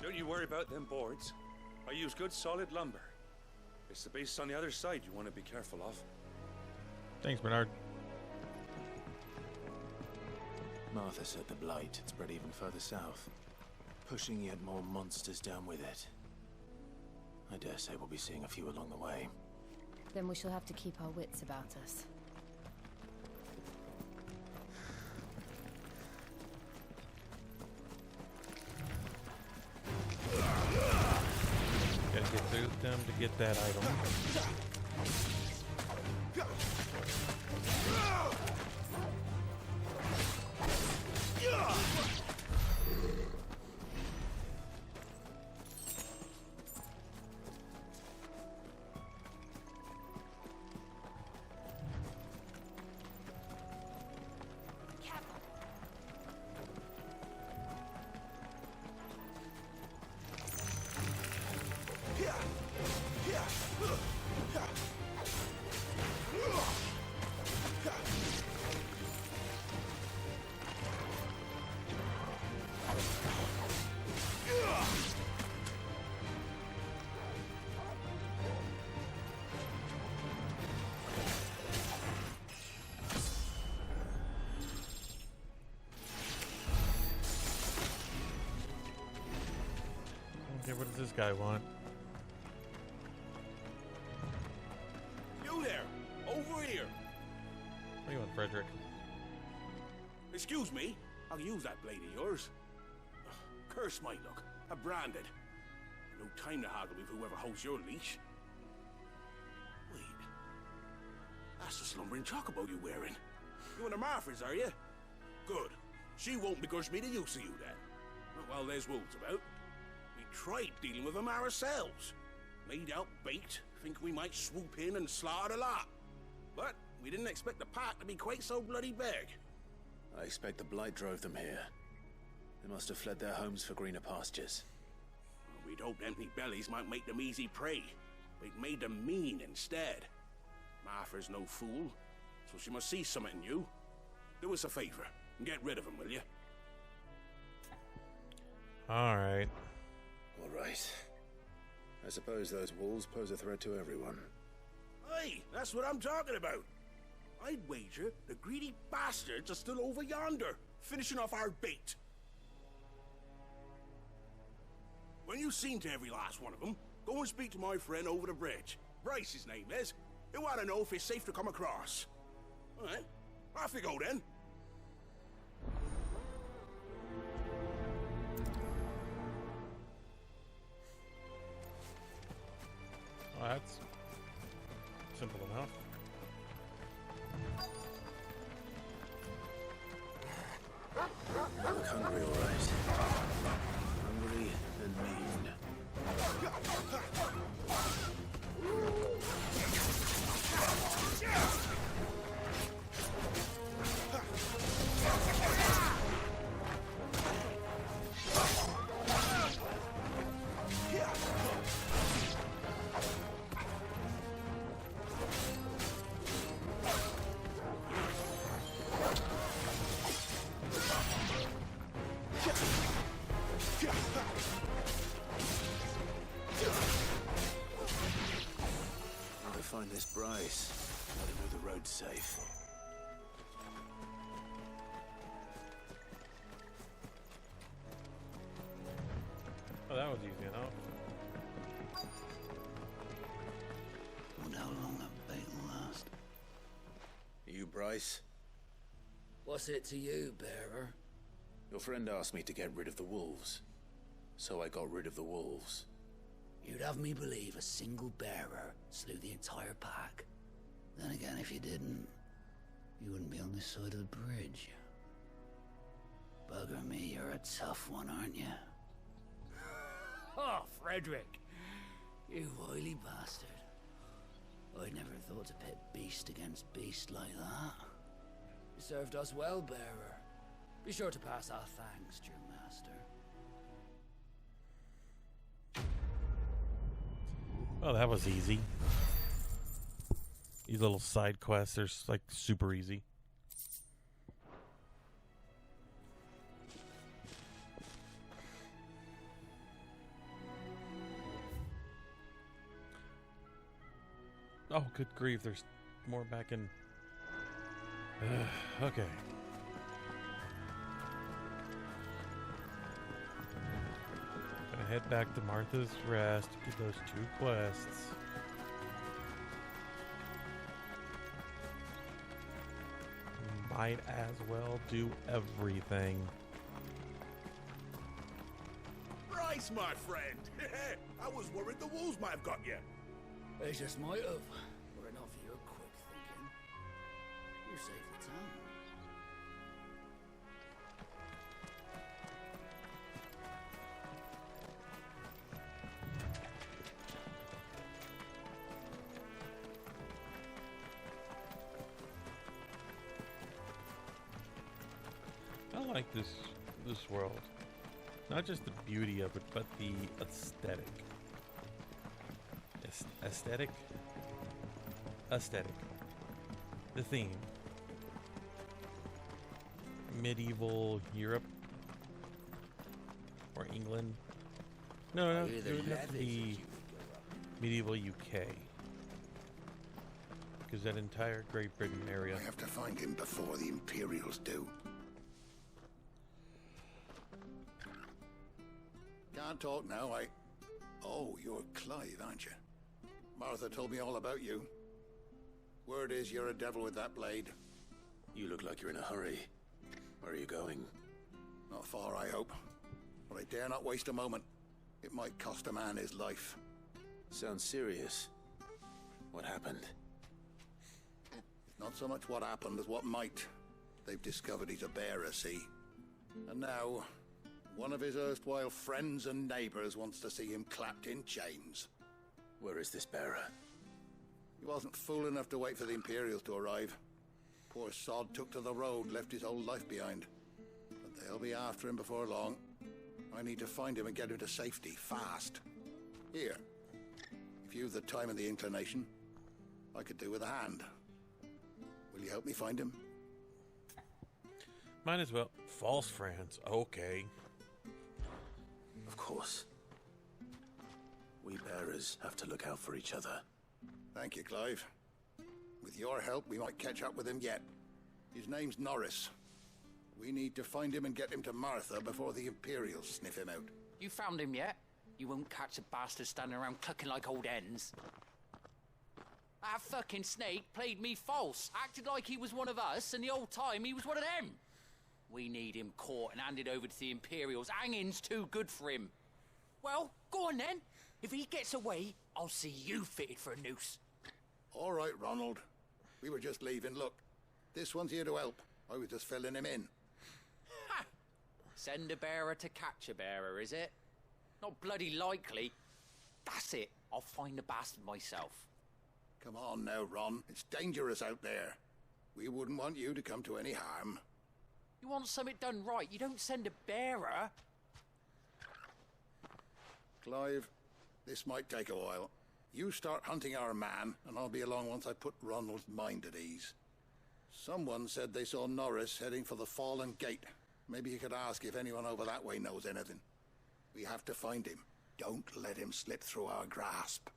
Don't you worry about them boards. I use good solid lumber. It's the base on the other side you want to be careful of. Thanks, Bernard. Martha said the blight had spread even further south, pushing yet more monsters down with it. I dare say we'll be seeing a few along the way. Then we shall have to keep our wits about us. Gotta get through them to get that item. Okay, what does this guy want? You there! Over here! What do you want, Frederick? Excuse me, I'll use that blade of yours. Curse my luck. I'm branded. No time to haggle with whoever holds your leash. Wait. That's the slumbering chocobo you're wearing. You and the Marfors, are you? Good. She won't begrudge me the use of you then. Not while there's wolves about. We tried dealing with them ourselves. Made out bait, think we might swoop in and slaughter the lot. But we didn't expect the pack to be quite so bloody big. I expect the blight drove them here. They must have fled their homes for greener pastures. Well, we'd hoped empty bellies might make them easy prey. But it made them mean instead. Martha's no fool, so she must see something in you. Do us a favor and get rid of them, will you? Alright. All right. I suppose those wolves pose a threat to everyone. Hey, that's what I'm talking about. I'd wager the greedy bastards are still over yonder, finishing off our bait. When you've seen to every last one of them, go and speak to my friend over the bridge. Bryce, his name is. He'll want to know if it's safe to come across. All right, off you go then. Well, that's simple enough. I look hungry, all right. Hungry and mean. When I find this Bryce, I know the road's safe. Oh, that was easy enough. Wonder how long that bait will last. You, Bryce? What's it to you, bearer? Your friend asked me to get rid of the wolves, so I got rid of the wolves. You'd have me believe a single bearer slew the entire pack. Then again, if you didn't, you wouldn't be on this side of the bridge. Bugger me, you're a tough one, aren't you? Oh, Frederick! You wily bastard. I'd never thought to pit beast against beast like that. You served us well, bearer. Be sure to pass our thanks to your master. Oh, that was easy. These little side quests are like super easy. Oh, good grief, there's more back in... okay. Gonna head back to Martha's Rest to do those 2 quests. Might as well do everything. Bryce, my friend. I was worried the wolves might have got you. They just might have. Were it not for your quick thinking. You saved the town. I like this world. Not just the beauty of it, but the aesthetic. Aesthetic? Aesthetic. The theme. Medieval Europe. Or England. No, it would have to be medieval UK. Because that entire Great Britain area. I have to find him before the Imperials do. Can't talk now, Oh, you're Clive, aren't you? Martha told me all about you. Word is you're a devil with that blade. You look like you're in a hurry. Where are you going? Not far, I hope. But I dare not waste a moment. It might cost a man his life. Sounds serious. What happened? It's not so much what happened as what might. They've discovered he's a bearer, see? And now, one of his erstwhile friends and neighbors wants to see him clapped in chains. Where is this bearer? He wasn't fool enough to wait for the Imperials to arrive. Poor sod took to the road, left his whole life behind. But they'll be after him before long. I need to find him and get him to safety, fast. Here, if you've the time and the inclination, I could do with a hand. Will you help me find him? Might as well. False friends. Okay. Of course. We bearers have to look out for each other. Thank you, Clive. With your help, we might catch up with him yet. His name's Norris. We need to find him and get him to Martha before the Imperials sniff him out. You found him yet? You won't catch a bastard standing around clucking like old hens. That fucking snake played me false, acted like he was one of us, and the whole time he was one of them. We need him caught and handed over to the Imperials. Hanging's too good for him. Well, go on then. If he gets away, I'll see you fitted for a noose. All right, Ronald. We were just leaving. Look, this one's here to help. I was just filling him in. Ha! Send a bearer to catch a bearer, is it? Not bloody likely. That's it. I'll find the bastard myself. Come on now, Ron. It's dangerous out there. We wouldn't want you to come to any harm. You want something done right, you don't send a bearer. Clive, this might take a while. You start hunting our man, and I'll be along once I put Ronald's mind at ease. Someone said they saw Norris heading for the Fallen Gate. Maybe you could ask if anyone over that way knows anything. We have to find him. Don't let him slip through our grasp.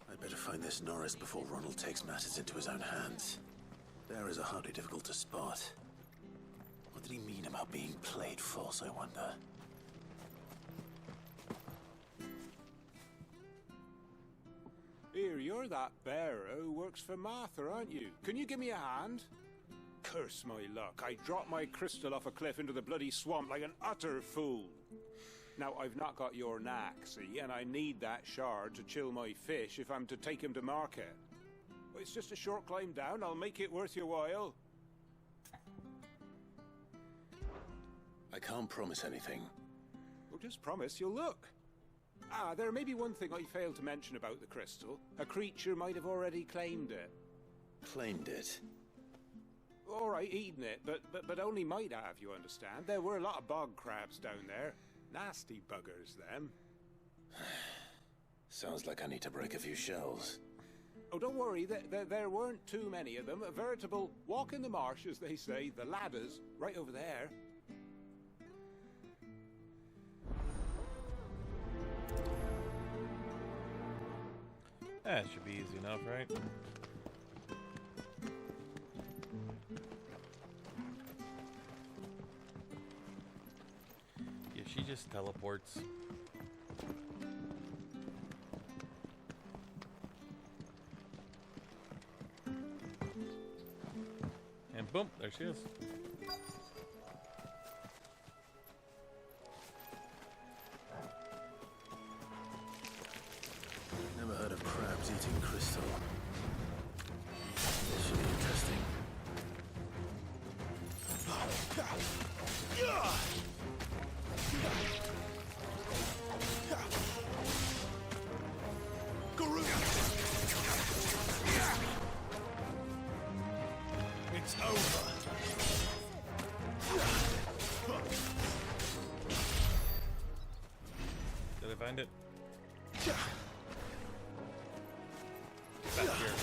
I'd better find this Norris before Ronald takes matters into his own hands. Bearers are hardly difficult to spot. What did he mean about being played false, I wonder? Here, you're that bearer who works for Martha, aren't you? Can you give me a hand? Curse my luck. I dropped my crystal off a cliff into the bloody swamp like an utter fool. Now, I've not got your knack, see, and I need that shard to chill my fish if I'm to take him to market. Well, it's just a short climb down. I'll make it worth your while. I can't promise anything. Well, just promise you'll look. Ah, there may be one thing I failed to mention about the crystal. A creature might have already claimed it. Claimed it? All right, eaten it, but only might have, you understand. There were a lot of bog crabs down there. Nasty buggers, them. Sounds like I need to break a few shells. Oh, don't worry, there weren't too many of them. A veritable walk in the marsh, as they say. The ladders, right over there. That should be easy enough, right? Yeah, she just teleports. And boom, there she is. Never heard of crabs eating crystal. This should be interesting. It's over. Did I find it? Back here.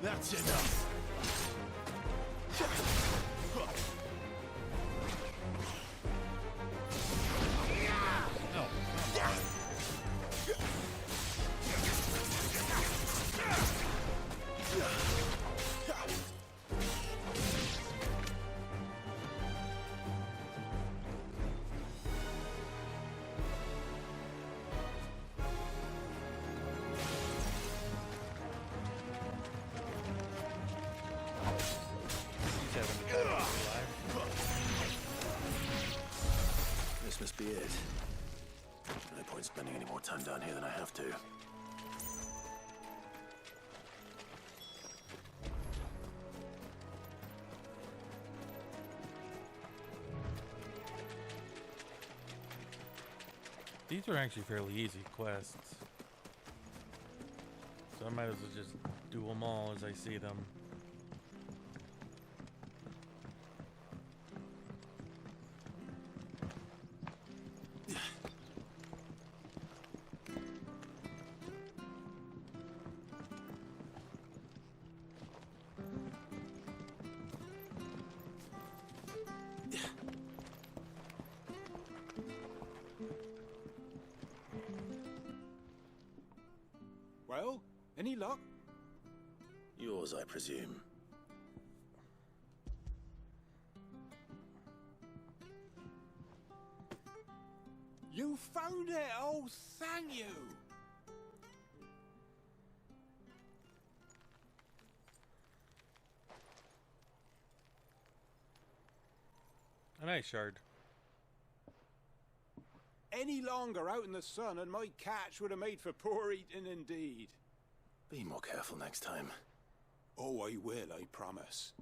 That's enough. This must be it. No point spending any more time down here than I have to. These are actually fairly easy quests. So I might as well just do them all as I see them. Well, any luck? yours, I presume. You found it! Oh, thank you! An ice shard. Any longer out in the sun and my catch would have made for poor eating indeed. Be more careful next time. Oh, I will, I promise.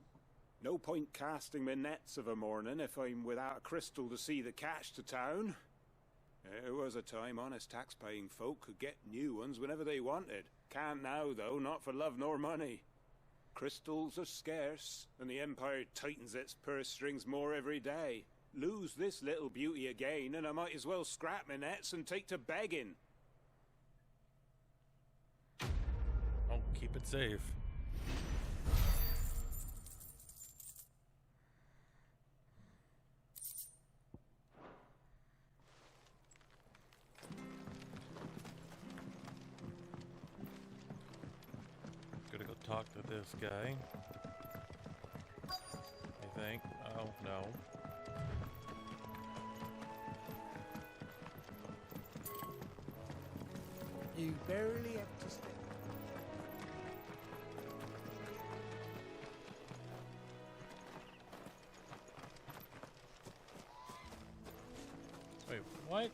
No point casting my nets of a morning if I'm without a crystal to see the catch to town. There was a time honest tax-paying folk could get new ones whenever they wanted. Can't now, though, not for love nor money. Crystals are scarce, and the Empire tightens its purse strings more every day. Lose this little beauty again, and I might as well scrap my nets and take to begging. Oh, keep it safe. Gotta go talk to this guy. I think. Oh, no. You barely have to stay. Wait, what?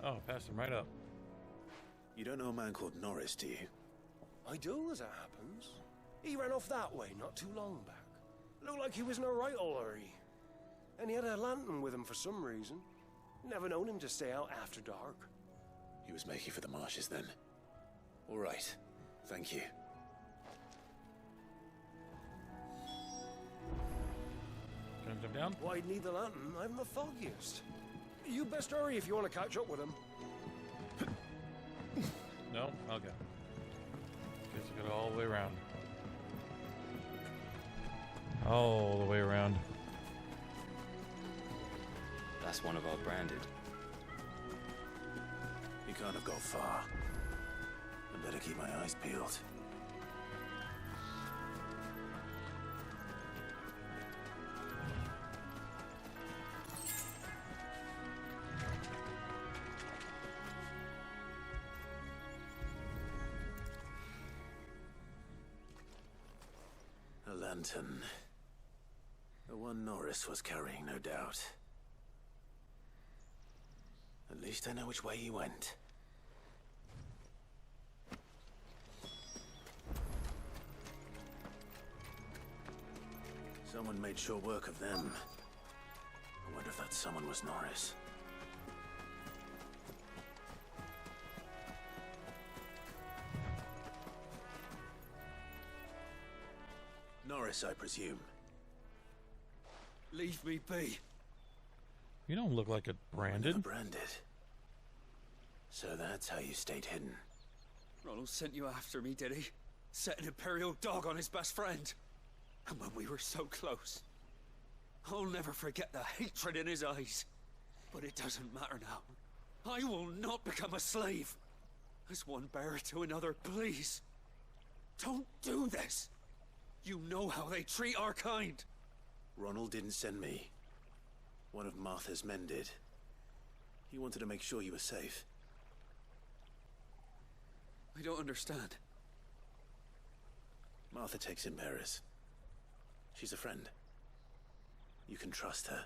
Oh, passed him right up. You don't know a man called Norris, do you? I do, as it happens. He ran off that way not too long back. Looked like he was in a right old hurry. And he had a lantern with him for some reason. Never known him to stay out after dark. He was making for the marshes then. All right. Thank you. Can I jump down? Why'd need the lantern? I haven't the foggiest. You best hurry if you want to catch up with him. No? Okay. Guess I gotta all the way around. All the way around. That's one of our branded. You can't have got far. I better keep my eyes peeled. A lantern. The one Norris was carrying, no doubt. At least I know which way he went. Someone made short work of them. I wonder if that someone was Norris. Norris, I presume. Leave me be. You don't look like a branded. Branded. So that's how you stayed hidden. Ronald sent you after me, did he? Set an Imperial dog on his best friend. And when we were so close. I'll never forget the hatred in his eyes. But it doesn't matter now. I will not become a slave. As one bearer to another, please. Don't do this. You know how they treat our kind. Ronald didn't send me. One of Martha's men did. He wanted to make sure you were safe. I don't understand. Martha takes in bearers. She's a friend. You can trust her.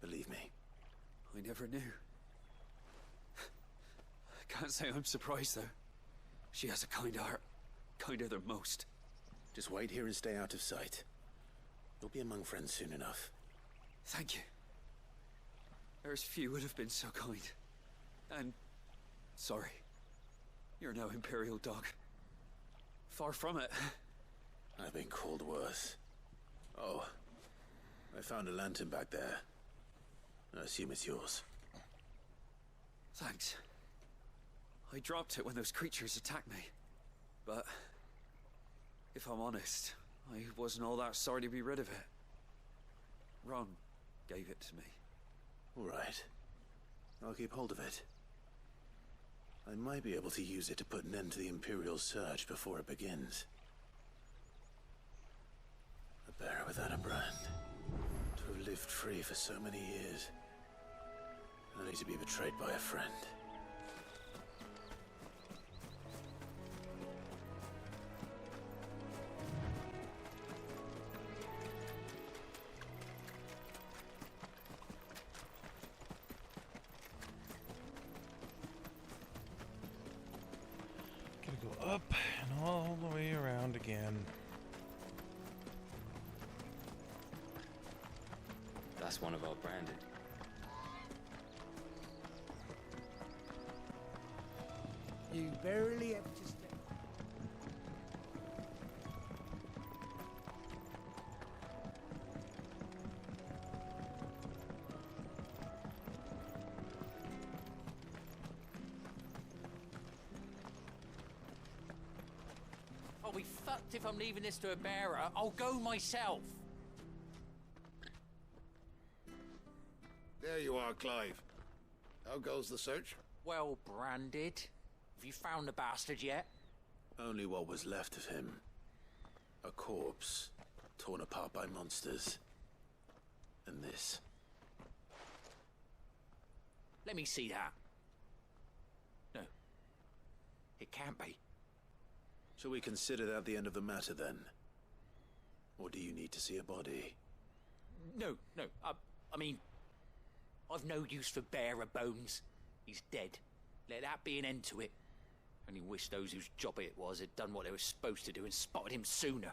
Believe me. I never knew. I can't say I'm surprised, though. She has a kind heart. Kinder than most. Just wait here and stay out of sight. You'll be among friends soon enough. Thank you. There's few would have been so kind. And... sorry. You're no Imperial dog. Far from it. I've been called worse. Oh. I found a lantern back there. I assume it's yours. Thanks. I dropped it when those creatures attacked me. But... if I'm honest, I wasn't all that sorry to be rid of it. Ron gave it to me. All right. I'll keep hold of it. I might be able to use it to put an end to the Imperial surge before it begins. A bear without a brand. To have lived free for so many years. Only to be betrayed by a friend. Gotta go up and all the way around again. That's one of our branded. You barely have to step. I'll be fucked if I'm leaving this to a bearer. I'll go myself. There you are, Clive. How goes the search? Well branded. Have you found the bastard yet? Only what was left of him. A corpse, torn apart by monsters. And this. Let me see that. No. It can't be. Shall we consider that the end of the matter, then? Or do you need to see a body? No. I mean, I've no use for bearer bones. He's dead. Let that be an end to it. Only wish those whose job it was had done what they were supposed to do and spotted him sooner.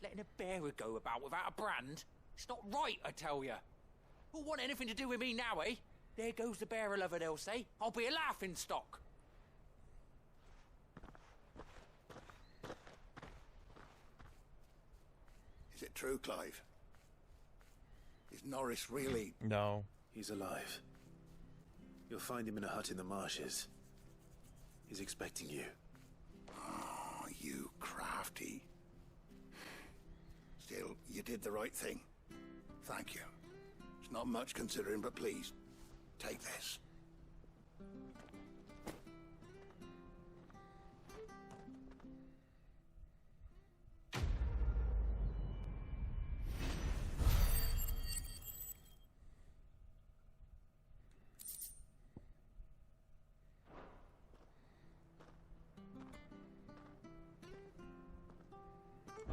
Letting a bearer go about without a brand? It's not right, I tell you. Who'll want anything to do with me now, eh? There goes the bearer lover, they'll say. I'll be a laughing stock. Is it true, Clive? Is Norris really... No. He's alive. You'll find him in a hut in the marshes. He's expecting you. Oh, you crafty. Still, you did the right thing. Thank you. It's not much considering, but please, take this.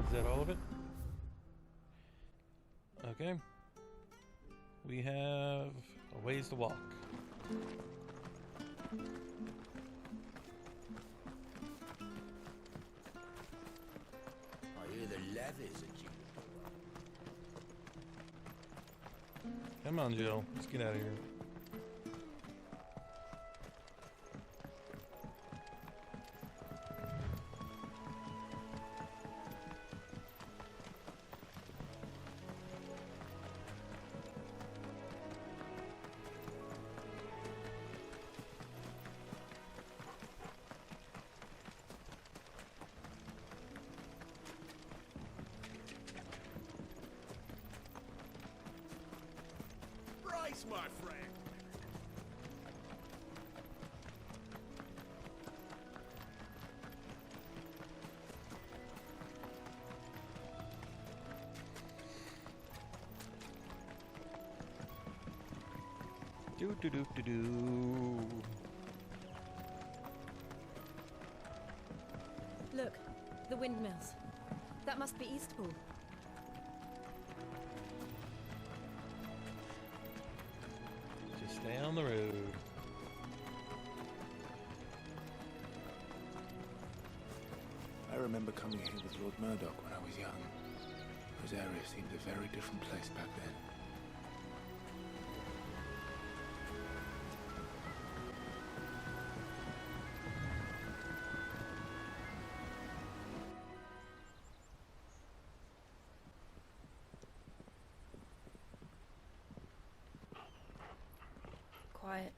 Is that all of it? Okay. We have a ways to walk. I hear the leathers at you. Come on, Jill. Let's get out of here. Bryce, my friend. Do do do do do. Look, the windmills. That must be Eastpool. Just stay on the road. I remember coming here with Lord Murdoch when I was young. Rosaria seemed a very different place back then. Quiet,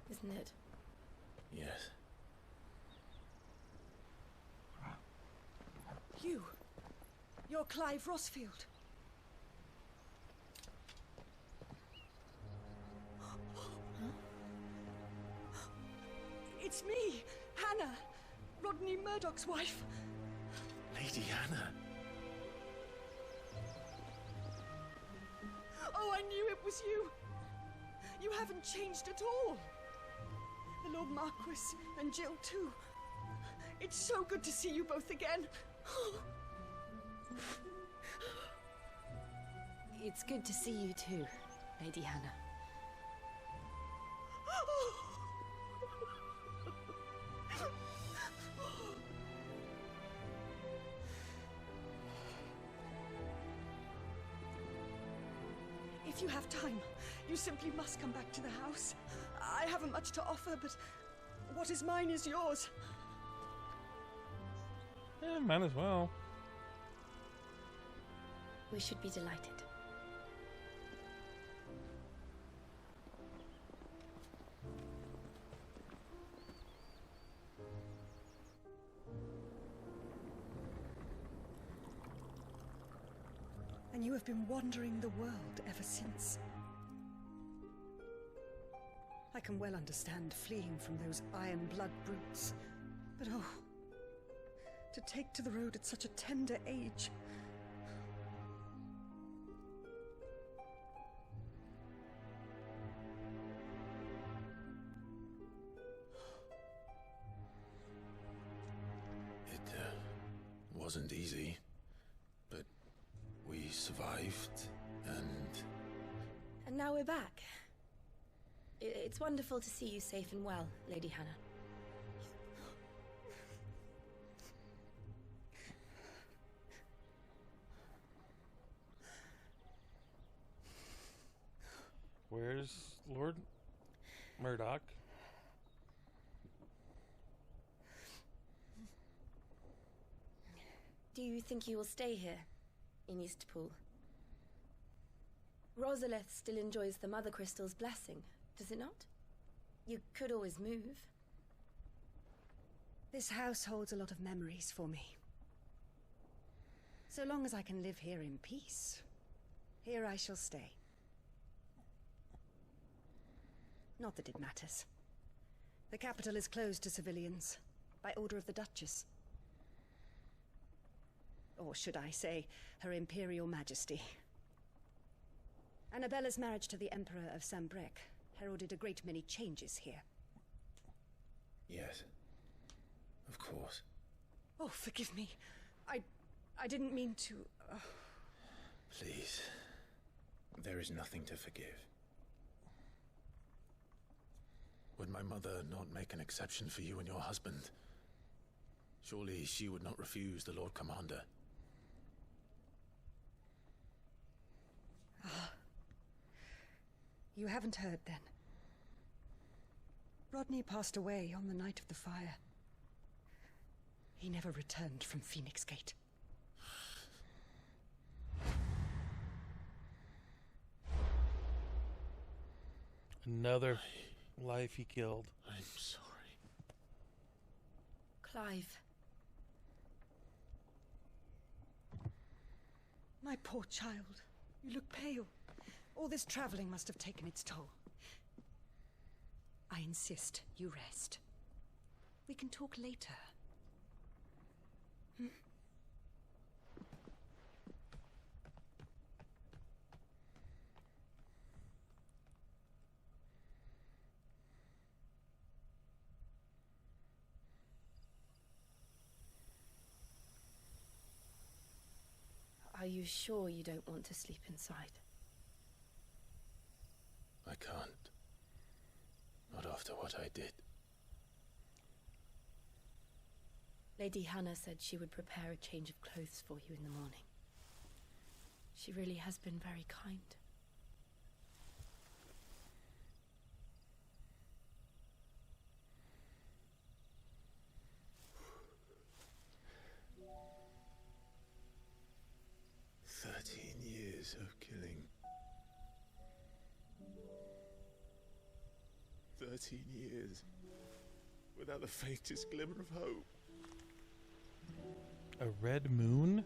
isn't it? Yes. You're Clive Rossfield. It's me, Hannah, Rodney Murdoch's wife. Lady Hannah. Oh, I knew it was you. You haven't changed at all. The Lord Marquis and Jill too. It's so good to see you both again. It's good to see you too, Lady Hannah. If you have time, you simply must come back to the house. I haven't much to offer, but what is mine is yours. Might as well. We should be delighted. And you have been wandering the world ever since. I can well understand fleeing from those iron blood brutes, but oh, to take to the road at such a tender age. It wasn't easy, but we survived, And now we're back. It's wonderful to see you safe and well, Lady Hannah. Where's Lord Murdoch? Do you think you will stay here, in Eastpool? Rosalith still enjoys the Mother Crystal's blessing, does it not? You could always move. This house holds a lot of memories for me. So long as I can live here in peace, here I shall stay. Not that it matters. The capital is closed to civilians, by order of the Duchess. Or should I say, Her Imperial Majesty. Annabella's marriage to the Emperor of Sambrec heralded a great many changes here. yes, of course. Oh, forgive me. I didn't mean to... Please, there is nothing to forgive. Would my mother not make an exception for you and your husband? Surely she would not refuse the Lord Commander. You haven't heard, then. Rodney passed away on the night of the fire. He never returned from Phoenix Gate. Another life he killed. I'm sorry. Clive. My poor child. You look pale. All this traveling must have taken its toll. I insist you rest. We can talk later. Hmm? Are you sure you don't want to sleep inside? I can't. Not after what I did. Lady Hannah said she would prepare a change of clothes for you in the morning. She really has been very kind. Years of killing. 13 years without the faintest glimmer of hope. A red moon?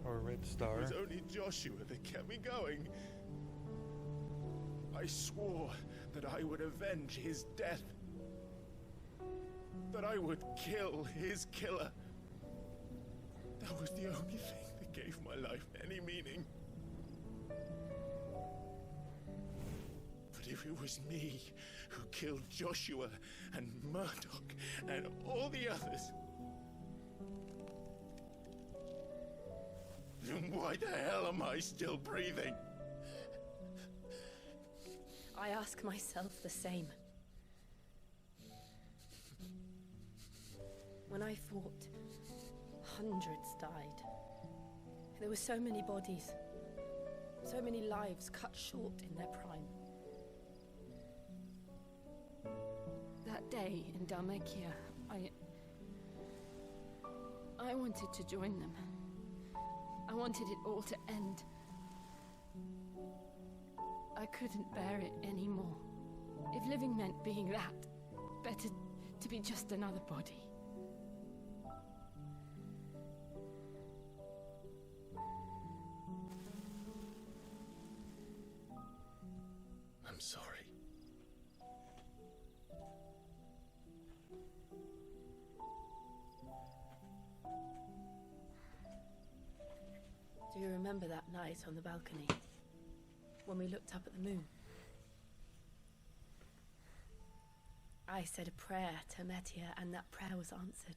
Or a red star? It was only Joshua that kept me going. I swore that I would avenge his death. that I would kill his killer. That was the only thing that gave my life any meaning. But if it was me who killed Joshua and Murdoch and all the others, then why the hell am I still breathing? I ask myself the same. When I fought, hundreds died. There were so many bodies, so many lives cut short in their prime. That day in Dhalmekia, I wanted to join them. I wanted it all to end. I couldn't bear it anymore. If living meant being that, better to be just another body. I'm sorry. Do you remember that night on the balcony? When we looked up at the moon? I said a prayer to Metia, and that prayer was answered.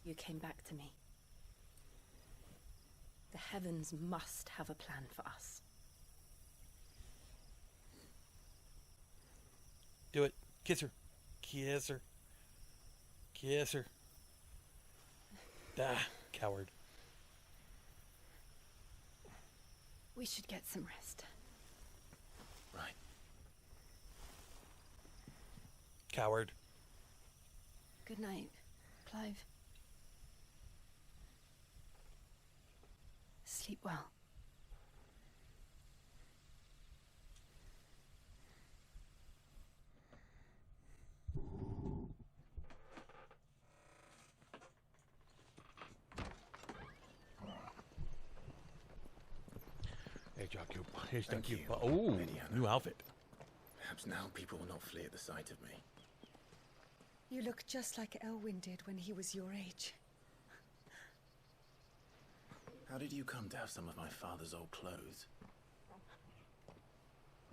You came back to me. The heavens must have a plan for us. Do it. Kiss her. Kiss her. Kiss her. Ah, coward. We should get some rest. Right. Coward. Good night, Clive. Sleep well. Thank you. Oh, new outfit. Perhaps now people will not flee at the sight of me. You look just like Elwyn did when he was your age. How did you come to have some of my father's old clothes?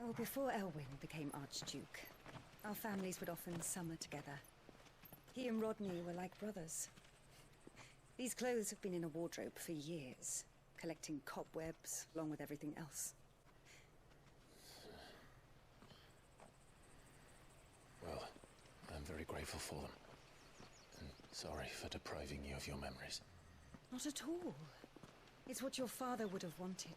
Oh, before Elwyn became Archduke, our families would often summer together. He and Rodney were like brothers. These clothes have been in a wardrobe for years, collecting cobwebs along with everything else. Well, I'm very grateful for them. And sorry for depriving you of your memories. Not at all. It's what your father would have wanted.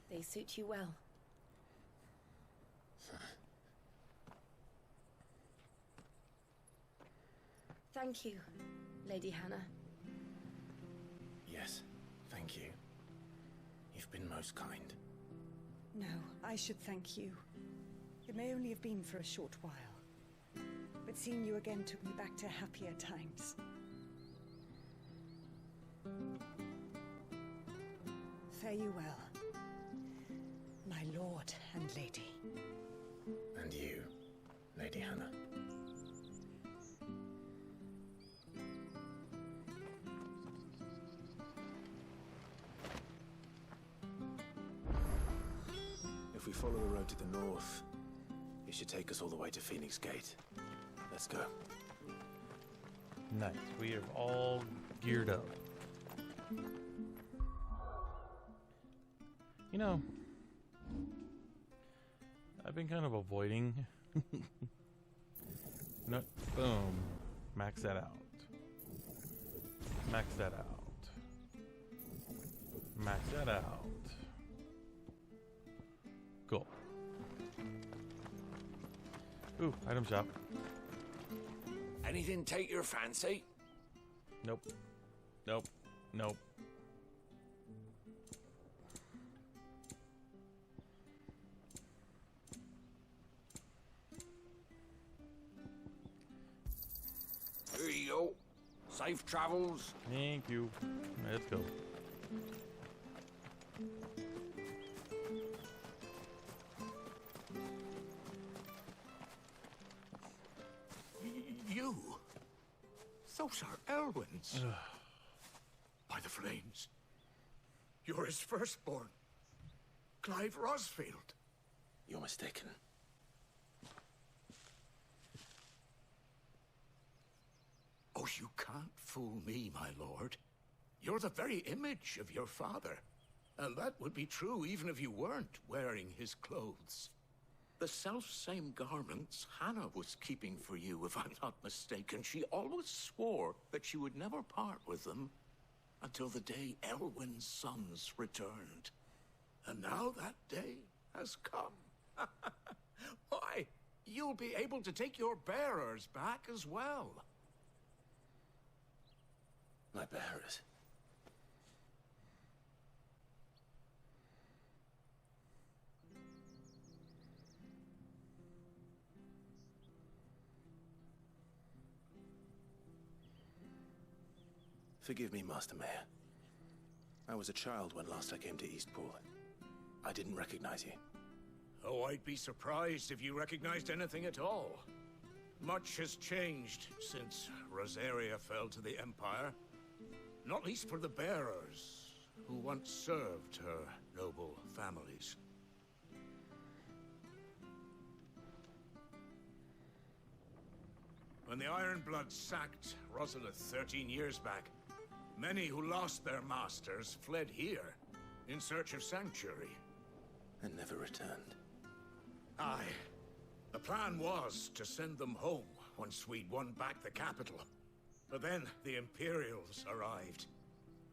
They suit you well. Thank you, Lady Hannah. Yes, thank you. You've been most kind. No, I should thank you. It may only have been for a short while, but seeing you again took me back to happier times. Fare you well, my lord and lady. And you, Lady Hannah. If we follow the road to the north, it should take us all the way to Phoenix Gate. Let's go. Nice. We are all geared up. You know, I've been kind of avoiding. No, boom. Max that out. Max that out. Max that out. Cool. Ooh, item shop. Anything take your fancy? Nope. Nope. Nope. Safe travels. Thank you. Let's go. You? Those are Elwyn's. By the flames. You're his firstborn. Clive Rosfield. You're mistaken. Oh, you can't fool me, my lord. You're the very image of your father. And that would be true even if you weren't wearing his clothes. The self-same garments Hannah was keeping for you, if I'm not mistaken. She always swore that she would never part with them until the day Elwyn's sons returned. And now that day has come. Why, you'll be able to take your bearers back as well. My bearers? Forgive me, Master Mayor. I was a child when last I came to Eastpool. I didn't recognize you. Oh, I'd be surprised if you recognized anything at all. Much has changed since Rosaria fell to the Empire. Not least for the bearers, who once served her noble families. When the Ironbloods sacked Rosalith 13 years back, many who lost their masters fled here in search of sanctuary. And never returned. Aye. The plan was to send them home once we'd won back the capital. But then the Imperials arrived.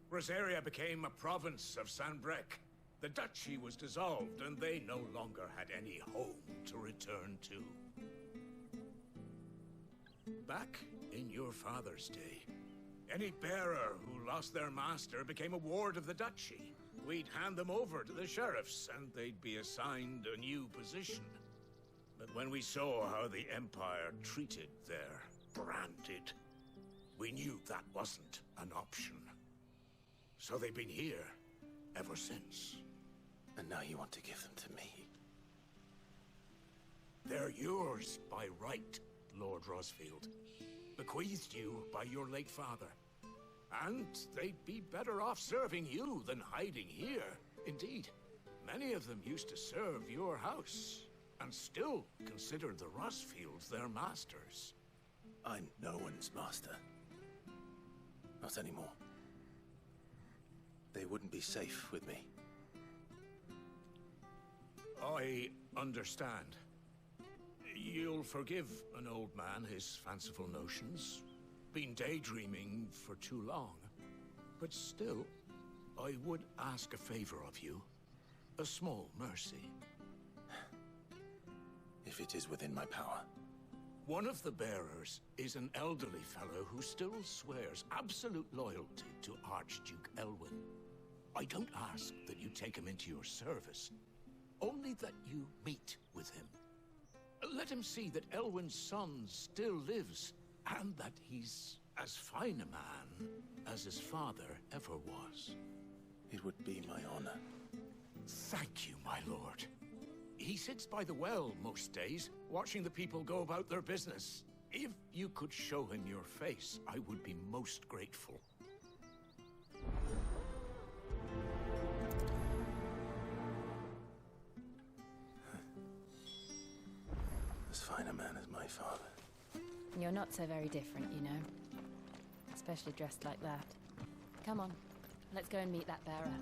Rosaria became a province of Sanbreque. The duchy was dissolved, and they no longer had any home to return to. Back in your father's day, any bearer who lost their master became a ward of the duchy. We'd hand them over to the sheriffs, and they'd be assigned a new position. But when we saw how the Empire treated their branded, we knew that wasn't an option. So they've been here ever since. And now you want to give them to me? They're yours by right, Lord Rosfield. Bequeathed you by your late father. And they'd be better off serving you than hiding here. Indeed, many of them used to serve your house, and still consider the Rosfields their masters. I'm no one's master. Not anymore. They wouldn't be safe with me. I understand. You'll forgive an old man his fanciful notions. Been daydreaming for too long. But still, I would ask a favor of you. A small mercy. If it is within my power. One of the bearers is an elderly fellow who still swears absolute loyalty to Archduke Elwyn. I don't ask that you take him into your service, only that you meet with him. Let him see that Elwyn's son still lives, and that he's as fine a man as his father ever was. It would be my honor. Thank you, my lord. He sits by the well most days, watching the people go about their business. If you could show him your face, I would be most grateful. As fine a man as my father. You're not so very different, you know. Especially dressed like that. Come on, let's go and meet that bearer.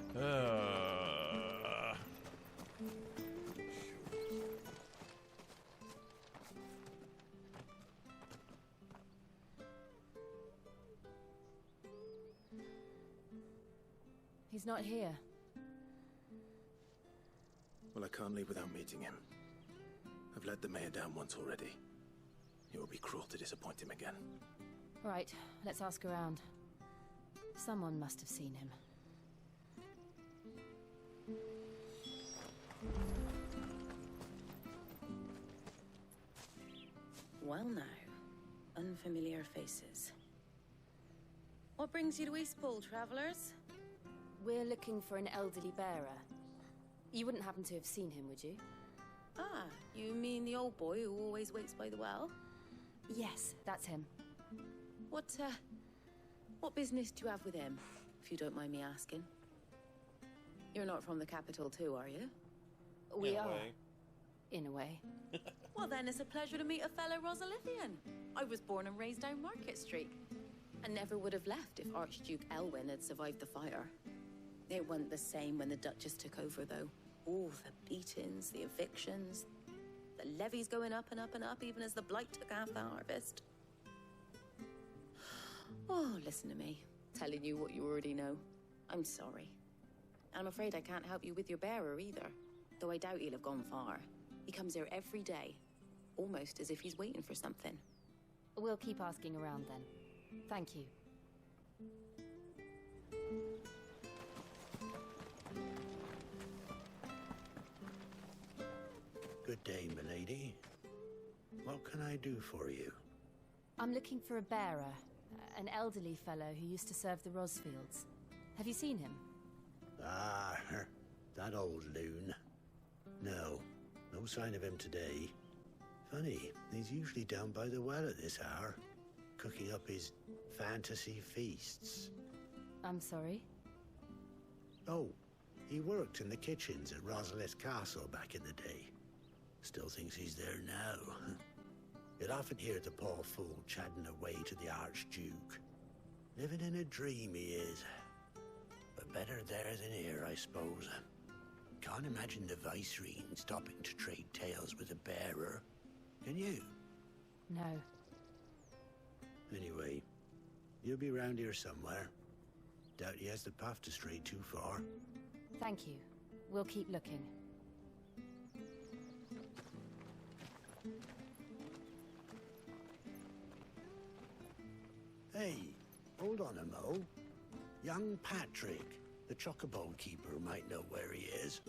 He's not here. Well, I can't leave without meeting him. I've let the mayor down once already. It would be cruel to disappoint him again. Right, let's ask around. Someone must have seen him. Well now, unfamiliar faces. What brings you to Eastpool, travellers? We're looking for an elderly bearer. You wouldn't happen to have seen him, would you? Ah, you mean the old boy who always waits by the well? Yes, that's him. What business do you have with him, if you don't mind me asking? You're not from the capital too, are you? We are. In a way. Well then, it's a pleasure to meet a fellow Rosalithian. I was born and raised down Market Street. And never would have left if Archduke Elwyn had survived the fire. It wasn't the same when the Duchess took over, though. All the beatings, the evictions, the levies going up and up and up, even as the blight took half the harvest. Oh, listen to me, telling you what you already know. I'm sorry. I'm afraid I can't help you with your bearer either, though I doubt he'll have gone far. He comes here every day, almost as if he's waiting for something. We'll keep asking around then. Thank you. Good day, milady. What can I do for you? I'm looking for a bearer, an elderly fellow who used to serve the Rosfields. Have you seen him? Ah, that old loon. No sign of him today. Funny, he's usually down by the well at this hour, cooking up his fantasy feasts. I'm sorry? Oh, he worked in the kitchens at Rosalith Castle back in the day. Still thinks he's there now. You'd often hear the poor fool chatting away to the Archduke. Living in a dream he is. But better there than here, I suppose. Can't imagine the Viceroy stopping to trade tales with a bearer. Can you? No. Anyway, you'll be round here somewhere. Doubt he has the path to stray too far. Thank you. We'll keep looking. Hey, hold on a mo. Young Patrick, the chocobo keeper, might know where he is.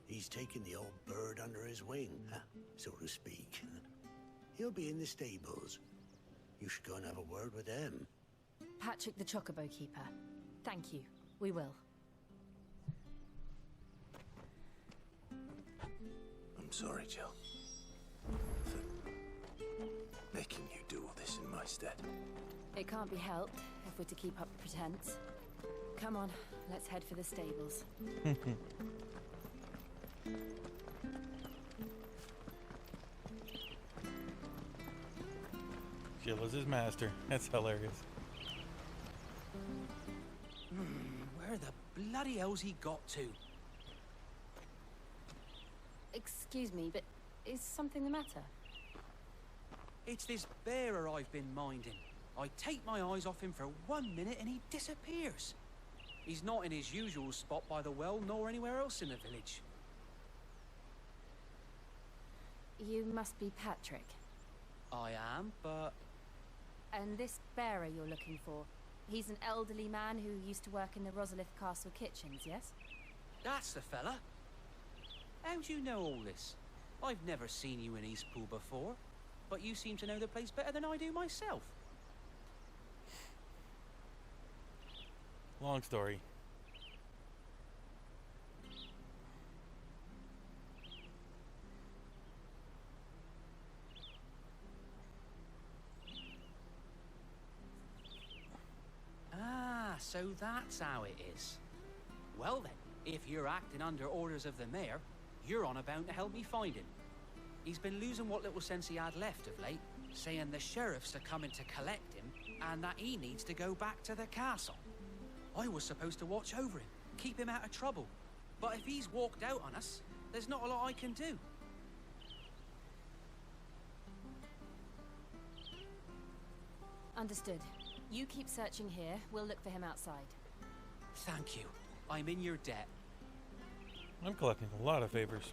He's taken the old bird under his wing, so to speak. He'll be in the stables. You should go and have a word with them. Patrick the chocobo keeper. Thank you. We will. I'm sorry, Jill. For making you do all this in my stead. It can't be helped if we're to keep up the pretense. Come on, let's head for the stables. Jill is his master. That's hilarious. Where the bloody hell's he got to? Excuse me, but is something the matter? It's this bearer I've been minding. I take my eyes off him for 1 minute and he disappears. He's not in his usual spot by the well, nor anywhere else in the village. You must be Patrick. I am, but... And this bearer you're looking for, he's an elderly man who used to work in the Rosalith Castle kitchens, yes? That's the fella. How do you know all this? I've never seen you in Eastpool before, but you seem to know the place better than I do myself. Long story. Ah, so that's how it is. Well then, if you're acting under orders of the mayor, you're on about to help me find him. He's been losing what little sense he had left of late, saying the sheriffs are coming to collect him and that he needs to go back to the castle. I was supposed to watch over him, keep him out of trouble. But if he's walked out on us, there's not a lot I can do. Understood. You keep searching here, we'll look for him outside. Thank you. I'm in your debt. I'm collecting a lot of favors.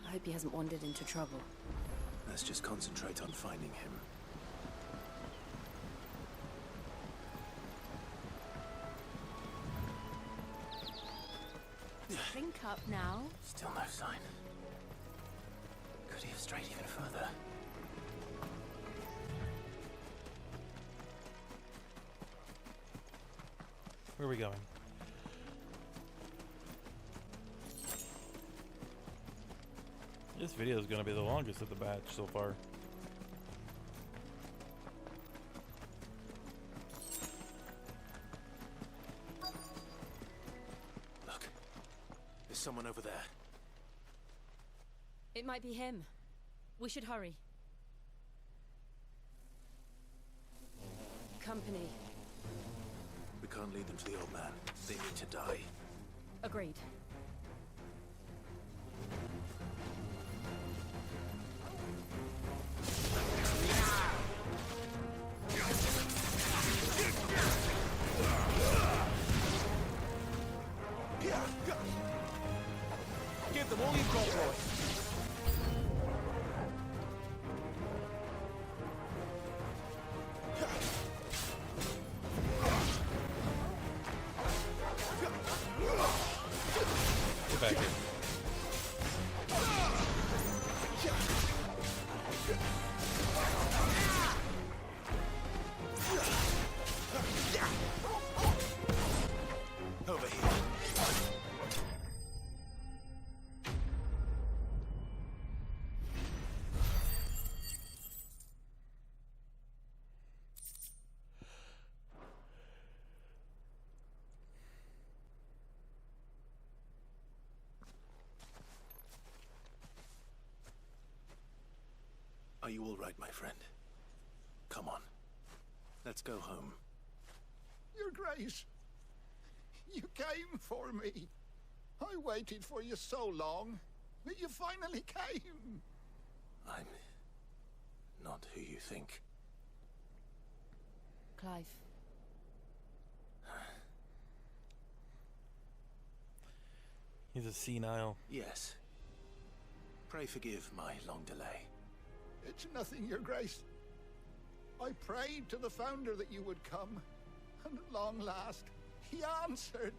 I hope he hasn't wandered into trouble. Let's just concentrate on finding him. Drink up now. Still no sign. Could he have strayed even further? Where are we going? This video is going to be the longest of the batch so far. Look, there's someone over there. It might be him. We should hurry. Company. We can't lead them to the old man. They need to die. Agreed. Give them all you've got, Roy. Get back here. Over here. Are you all right, my friend? Come on. Let's go home. Your Grace, you came for me. I waited for you so long, but you finally came. I'm not who you think. Clive. He's a senile. Yes. Pray forgive my long delay. It's nothing, Your Grace. I prayed to the Founder that you would come, and at long last, he answered.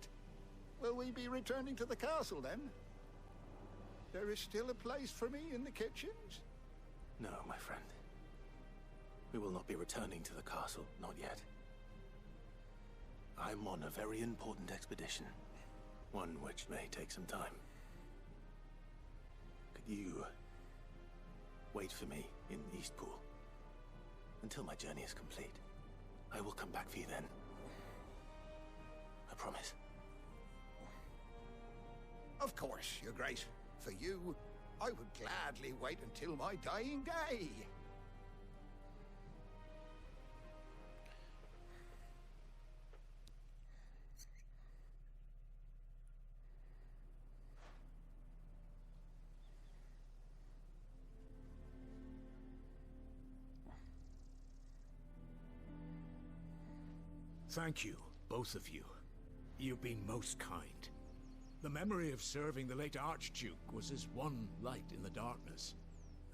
Will we be returning to the castle, then? There is still a place for me in the kitchens? No, my friend. We will not be returning to the castle, not yet. I'm on a very important expedition. One which may take some time. Could you wait for me in Eastpool until my journey is complete? I will come back for you then. I promise. Of course, Your Grace. For you, I would gladly wait until my dying day. Thank you, both of you. You've been most kind. The memory of serving the late Archduke was as one light in the darkness,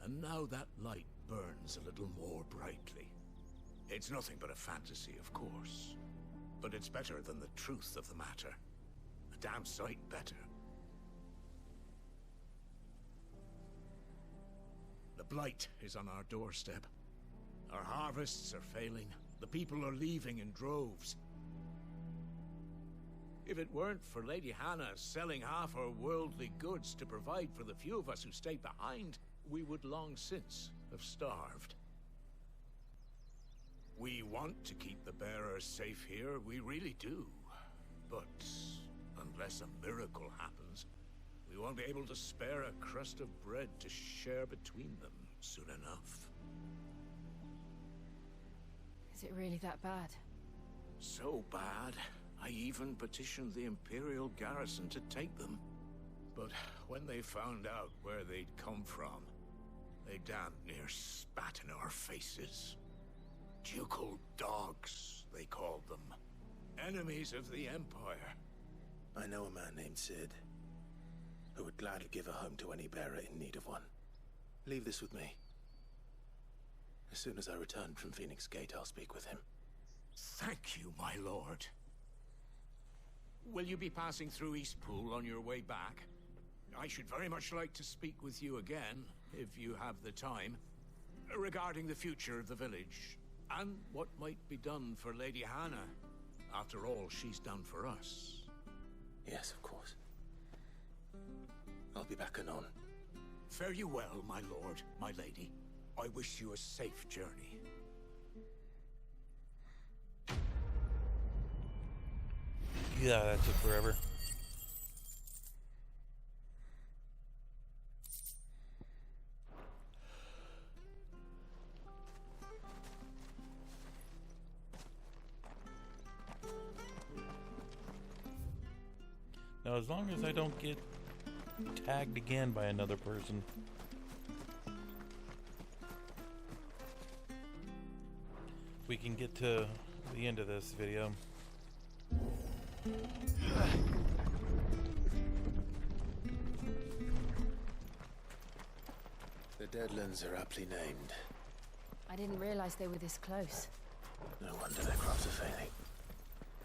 and now that light burns a little more brightly. It's nothing but a fantasy, of course, but it's better than the truth of the matter. A damn sight better. The blight is on our doorstep. Our harvests are failing. The people are leaving in droves. If it weren't for Lady Hannah selling half her worldly goods to provide for the few of us who stayed behind, we would long since have starved. We want to keep the bearers safe here, we really do. But unless a miracle happens, we won't be able to spare a crust of bread to share between them soon enough. Is it really that bad? So bad, I even petitioned the Imperial garrison to take them. But when they found out where they'd come from, they damn near spat in our faces. Ducal dogs, they called them. Enemies of the Empire. I know a man named Sid, who would gladly give a home to any bearer in need of one. Leave this with me. As soon as I return from Phoenix Gate, I'll speak with him. Thank you, my lord. Will you be passing through Eastpool on your way back? I should very much like to speak with you again, if you have the time, regarding the future of the village, and what might be done for Lady Hannah, After all, she's done for us. Yes, of course. I'll be back anon. Fare you well, my lord, my lady. I wish you a safe journey. Yeah, that took forever. Now, as long as I don't get tagged again by another person. We can get to the end of this video. The Deadlands are aptly named. I didn't realize they were this close. No wonder their crops are failing.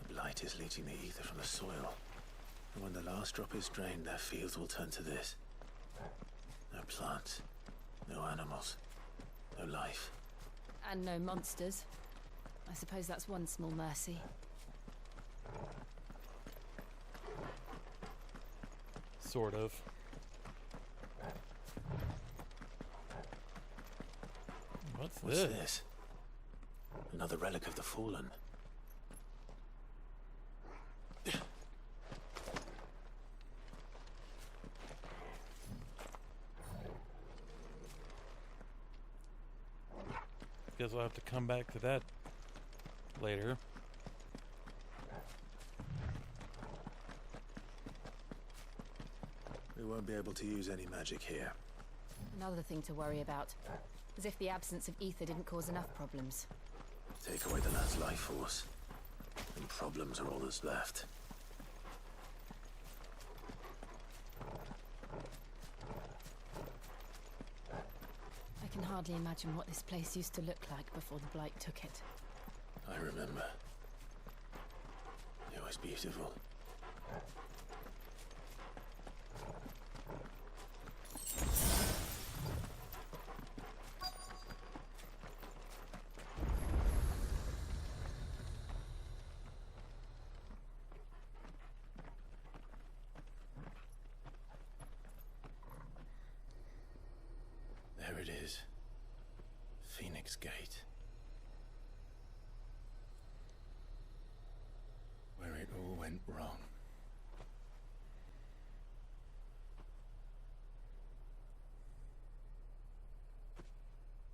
The blight is leaching the ether from the soil. And when the last drop is drained, their fields will turn to this. No plants, no animals, no life. And no monsters. I suppose that's one small mercy. Sort of. What's this? Another relic of the Fallen. Guess we'll have to come back to that later. We won't be able to use any magic here. Another thing to worry about. As if the absence of ether didn't cause enough problems. Take away the lad's life force, and problems are all that's left. I can hardly imagine what this place used to look like before the Blight took it. I remember. It was beautiful. There it is. Phoenix Gate. Where it all went wrong.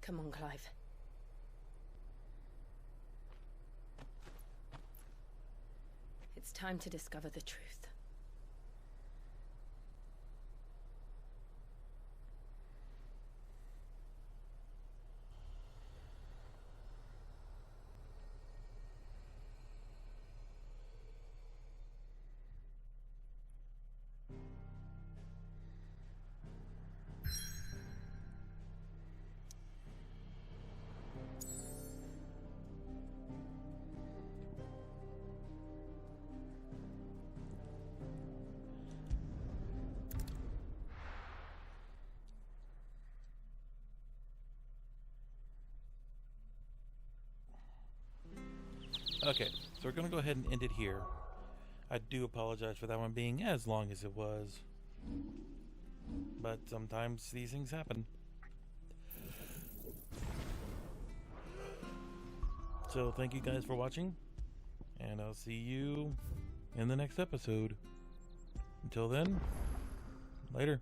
Come on, Clive. It's time to discover the truth. Okay, so we're going to go ahead and end it here. I do apologize for that one being as long as it was. But sometimes these things happen. So thank you guys for watching. And I'll see you in the next episode. Until then, later.